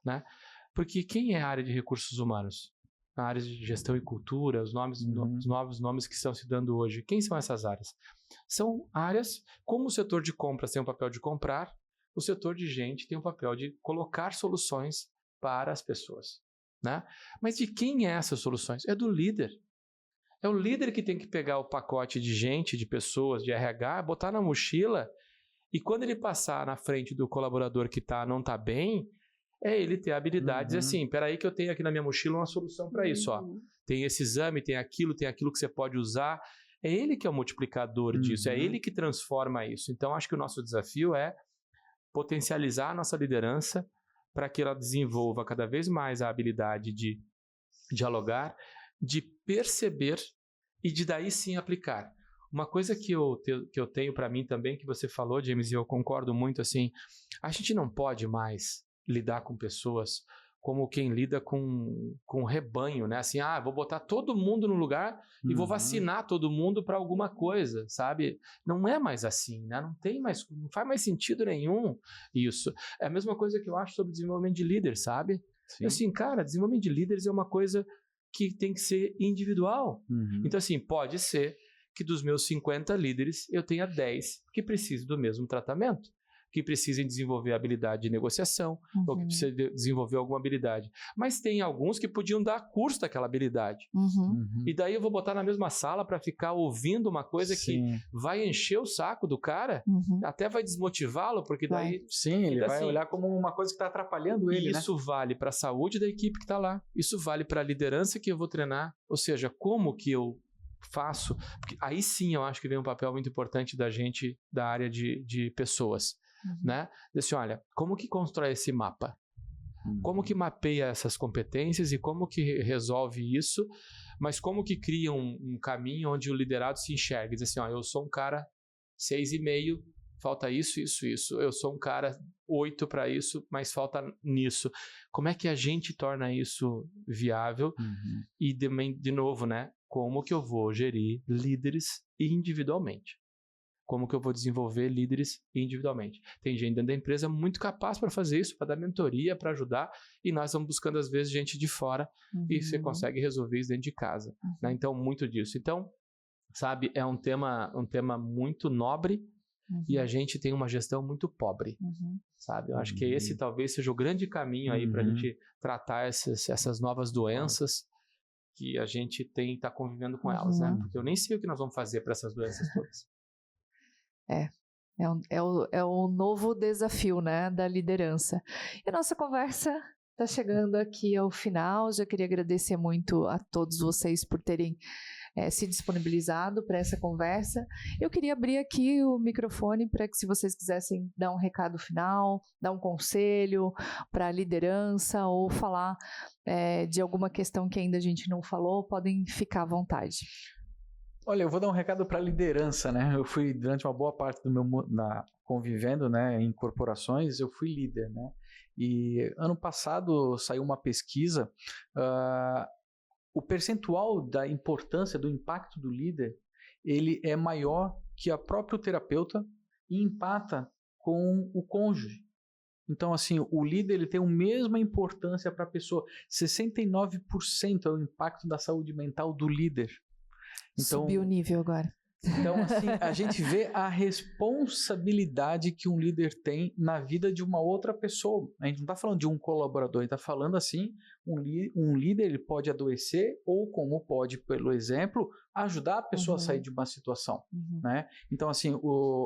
Né? Porque quem é a área de recursos humanos? A área de gestão e cultura, os novos nomes que estão se dando hoje. Quem são essas áreas? São áreas, como o setor de compras tem o papel de comprar, o setor de gente tem o papel de colocar soluções para as pessoas. Né? Mas de quem é essas soluções? É do líder. É o líder que tem que pegar o pacote de gente, de pessoas, de RH, botar na mochila e quando ele passar na frente do colaborador que não está bem, ele ter a habilidade de dizer assim, peraí que eu tenho aqui na minha mochila uma solução para isso. Ó. Tem esse exame, tem aquilo que você pode usar. É ele que é o multiplicador disso, é ele que transforma isso. Então, acho que o nosso desafio é potencializar a nossa liderança para que ela desenvolva cada vez mais a habilidade de dialogar, de perceber e de daí sim aplicar. Uma coisa que eu tenho para mim também, que você falou, James, e eu concordo muito, assim, a gente não pode mais lidar com pessoas como quem lida com rebanho, né? Assim, vou botar todo mundo no lugar e vou vacinar todo mundo para alguma coisa, sabe? Não é mais assim, né? Não faz mais sentido nenhum isso. É a mesma coisa que eu acho sobre desenvolvimento de líder, sabe? Assim, cara, desenvolvimento de líderes é uma coisa que tem que ser individual. Então, assim, pode ser que dos meus 50 líderes eu tenha 10 que precisem do mesmo tratamento, que precisem desenvolver habilidade de negociação, ou que precisam desenvolver alguma habilidade. Mas tem alguns que podiam dar curso daquela habilidade. E daí eu vou botar na mesma sala para ficar ouvindo uma coisa que vai encher o saco do cara, até vai desmotivá-lo, porque daí... Sim, ele vai olhar como uma coisa que está atrapalhando ele, né? Isso vale para a saúde da equipe que está lá. Isso vale para a liderança que eu vou treinar. Ou seja, como que eu faço? Porque aí sim eu acho que vem um papel muito importante da gente, da área de pessoas. Né? Assim, olha, como que constrói esse mapa? Como que mapeia essas competências e como que resolve isso, mas como que cria um caminho onde o liderado se enxerga e diz assim, eu sou um cara 6,5, falta isso, isso, isso. Eu sou um cara 8 para isso, mas falta nisso. Como é que a gente torna isso viável? E de novo, né? Como que eu vou gerir líderes individualmente? Como que eu vou desenvolver líderes individualmente? Tem gente dentro da empresa muito capaz para fazer isso, para dar mentoria, para ajudar, e nós vamos buscando, às vezes, gente de fora, e você consegue resolver isso dentro de casa. Né? Então, muito disso. Então, sabe, é um tema muito nobre, e a gente tem uma gestão muito pobre, sabe? Eu acho que esse talvez seja o grande caminho aí para a gente tratar essas novas doenças que a gente está convivendo com elas, né? Porque eu nem sei o que nós vamos fazer para essas doenças todas. É o novo desafio, né, da liderança. E a nossa conversa está chegando aqui ao final. Já queria agradecer muito a todos vocês por terem se disponibilizado para essa conversa. Eu queria abrir aqui o microfone para que, se vocês quisessem dar um recado final, dar um conselho para a liderança ou falar de alguma questão que ainda a gente não falou, podem ficar à vontade. Olha, eu vou dar um recado para a liderança, né? Eu fui, durante uma boa parte do meu convivendo, né, em corporações, eu fui líder, né? E ano passado saiu uma pesquisa, o percentual da importância, do impacto do líder, ele é maior que a próprio terapeuta e empata com o cônjuge. Então, assim, o líder ele tem a mesma importância para a pessoa. 69% é o impacto da saúde mental do líder. Então, subiu o nível agora. Então, assim, a gente vê a responsabilidade que um líder tem na vida de uma outra pessoa. A gente não está falando de um colaborador, a gente está falando assim, um líder ele pode adoecer ou, como pode, pelo exemplo, ajudar a pessoa a sair de uma situação. Né? Então, assim,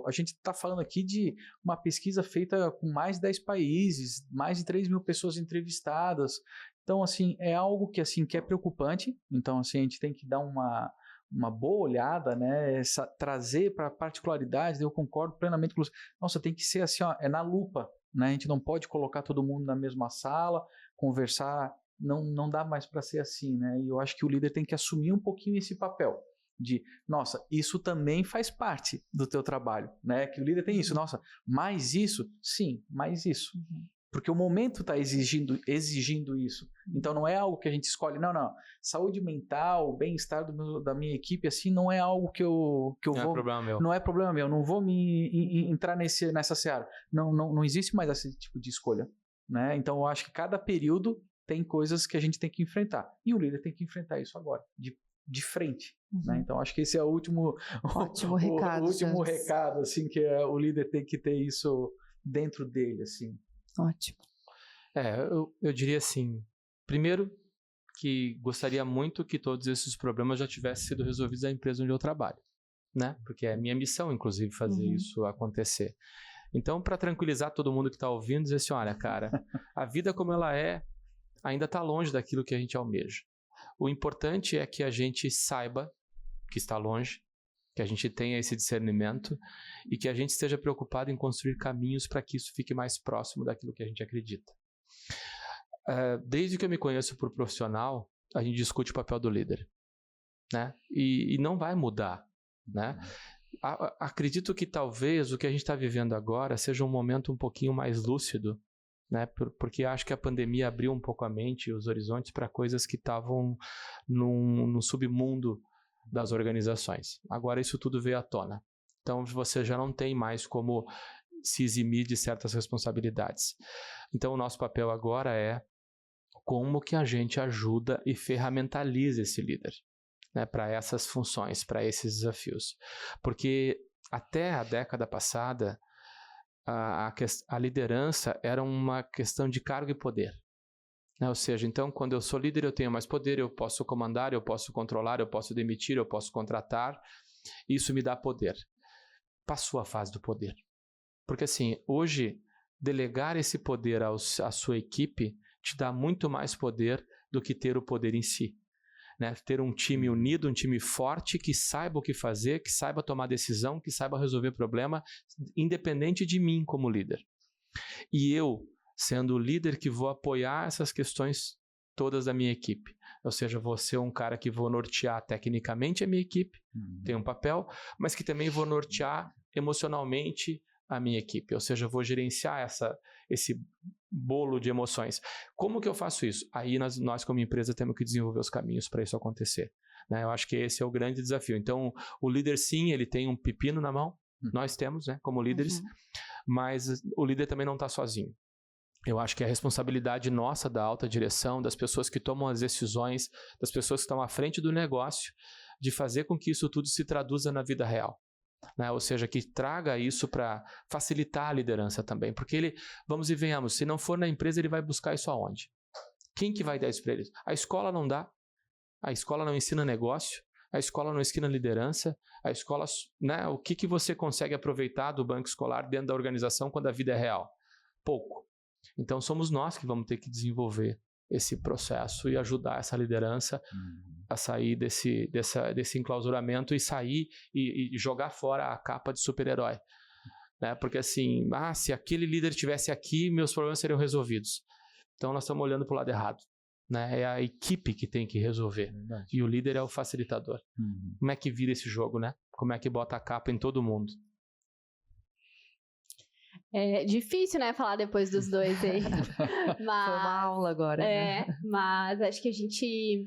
a gente está falando aqui de uma pesquisa feita com mais de 10 países, mais de 3 mil pessoas entrevistadas. Então, assim, é algo que, assim, que é preocupante. Então, assim, a gente tem que dar uma boa olhada, né? Trazer para particularidades, eu concordo plenamente com você. Nossa, tem que ser assim, é na lupa, né? A gente não pode colocar todo mundo na mesma sala, conversar, não dá mais para ser assim, né? E eu acho que o líder tem que assumir um pouquinho esse papel de, nossa, isso também faz parte do teu trabalho, né? Que o líder tem isso, nossa, mais isso? Sim, mais isso. Porque o momento está exigindo isso. Então não é algo que a gente escolhe. Não. Saúde mental, bem-estar da minha equipe, assim, não é algo que eu vou... Não é problema meu. Não é problema meu. Não vou me entrar nessa seara. Não existe mais esse tipo de escolha. Né? Então eu acho que cada período tem coisas que a gente tem que enfrentar. E o líder tem que enfrentar isso agora, de frente. Né? Então acho que esse é o último recado. O último recado, assim, que o líder tem que ter isso dentro dele, assim. Ótimo. Eu diria assim, primeiro que gostaria muito que todos esses problemas já tivessem sido resolvidos na empresa onde eu trabalho, né? Porque é minha missão, inclusive, fazer isso acontecer. Então, para tranquilizar todo mundo que está ouvindo, dizer assim, olha, cara, a vida como ela é ainda está longe daquilo que a gente almeja. O importante é que a gente saiba que está longe, que a gente tenha esse discernimento e que a gente esteja preocupado em construir caminhos para que isso fique mais próximo daquilo que a gente acredita. Desde que eu me conheço por profissional, a gente discute o papel do líder, né? E não vai mudar, né? Acredito que talvez o que a gente está vivendo agora seja um momento um pouquinho mais lúcido né? Porque acho que a pandemia abriu um pouco a mente e os horizontes para coisas que estavam no submundo das organizações. Agora isso tudo veio à tona. Então você já não tem mais como se eximir de certas responsabilidades. Então o nosso papel agora é como que a gente ajuda e ferramentaliza esse líder, né, para essas funções, para esses desafios. Porque até a década passada, a liderança era uma questão de cargo e poder. Ou seja, então, quando eu sou líder, eu tenho mais poder, eu posso comandar, eu posso controlar, eu posso demitir, eu posso contratar. Isso me dá poder. Passou a fase do poder. Porque, assim, hoje, delegar esse poder à sua equipe te dá muito mais poder do que ter o poder em si. Né? Ter um time unido, um time forte, que saiba o que fazer, que saiba tomar decisão, que saiba resolver problema, independente de mim como líder. E eu, sendo o líder que vou apoiar essas questões todas da minha equipe. Ou seja, vou ser um cara que vou nortear tecnicamente a minha equipe, tem um papel, mas que também vou nortear emocionalmente a minha equipe. Ou seja, vou gerenciar esse bolo de emoções. Como que eu faço isso? Aí nós como empresa temos que desenvolver os caminhos para isso acontecer. Né? Eu acho que esse é o grande desafio. Então, o líder sim, ele tem um pepino na mão, nós temos, né, como líderes, mas o líder também não está sozinho. Eu acho que é a responsabilidade nossa da alta direção, das pessoas que tomam as decisões, das pessoas que estão à frente do negócio, de fazer com que isso tudo se traduza na vida real. Né? Ou seja, que traga isso para facilitar a liderança também. Porque vamos e venhamos, se não for na empresa, ele vai buscar isso aonde? Quem que vai dar isso para ele? A escola não dá, a escola não ensina negócio, a escola não ensina liderança, a escola, né? O que você consegue aproveitar do banco escolar dentro da organização quando a vida é real? Pouco. Então somos nós que vamos ter que desenvolver esse processo e ajudar essa liderança a sair desse enclausuramento e sair e jogar fora a capa de super-herói. Né? Porque assim, se aquele líder estivesse aqui, meus problemas seriam resolvidos. Então nós estamos olhando para o lado errado. Né? É a equipe que tem que resolver. E o líder é o facilitador. Como é que vira esse jogo, né? Como é que bota a capa em todo mundo? É difícil, né, falar depois dos dois aí. Foi uma aula agora. Mas acho que a gente...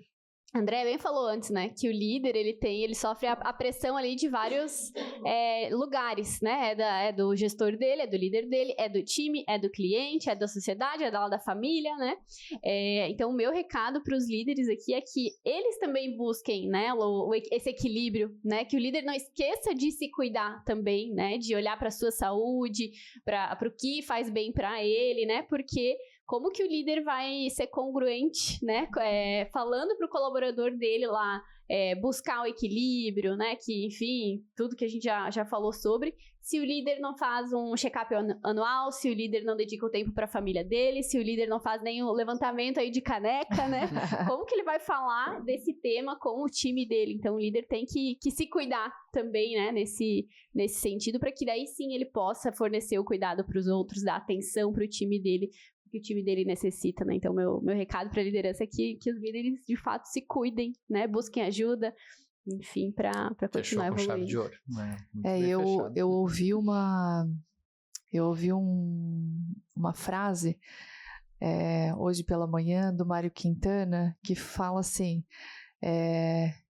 André bem falou antes, né, que o líder, ele sofre a pressão ali de vários lugares, né, é do gestor dele, é do líder dele, é do time, é do cliente, é da sociedade, é da família, né, então o meu recado para os líderes aqui é que eles também busquem, né, esse equilíbrio, né, que o líder não esqueça de se cuidar também, né, de olhar para a sua saúde, para o que faz bem para ele, né, porque como que o líder vai ser congruente, né? Falando para o colaborador dele lá, buscar o equilíbrio, né? Que, enfim, tudo que a gente já falou sobre. Se o líder não faz um check-up anual, se o líder não dedica o tempo para a família dele, se o líder não faz nenhum levantamento aí de caneca, né? Como que ele vai falar desse tema com o time dele? Então, o líder tem que se cuidar também, né? Nesse sentido, para que daí sim ele possa fornecer o cuidado para os outros, dar atenção para o time dele, que o time dele necessita, né? Então, meu recado para a liderança é que os líderes, de fato, se cuidem, né? Busquem ajuda, enfim, para continuar evoluindo. Chave de ouro. Eu ouvi uma frase hoje pela manhã do Mário Quintana que fala assim,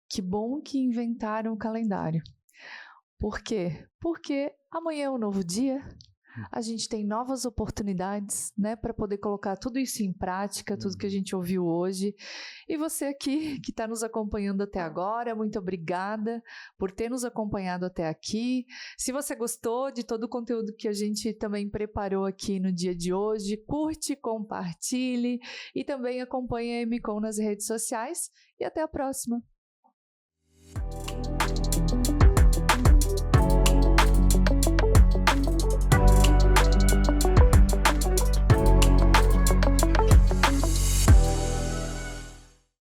que bom que inventaram o calendário. Por quê? Porque amanhã é um novo dia. A gente tem novas oportunidades, né, para poder colocar tudo isso em prática, tudo que a gente ouviu hoje. E você aqui que está nos acompanhando até agora, muito obrigada por ter nos acompanhado até aqui. Se você gostou de todo o conteúdo que a gente também preparou aqui no dia de hoje, curte, compartilhe e também acompanhe a Emicom nas redes sociais. E até a próxima!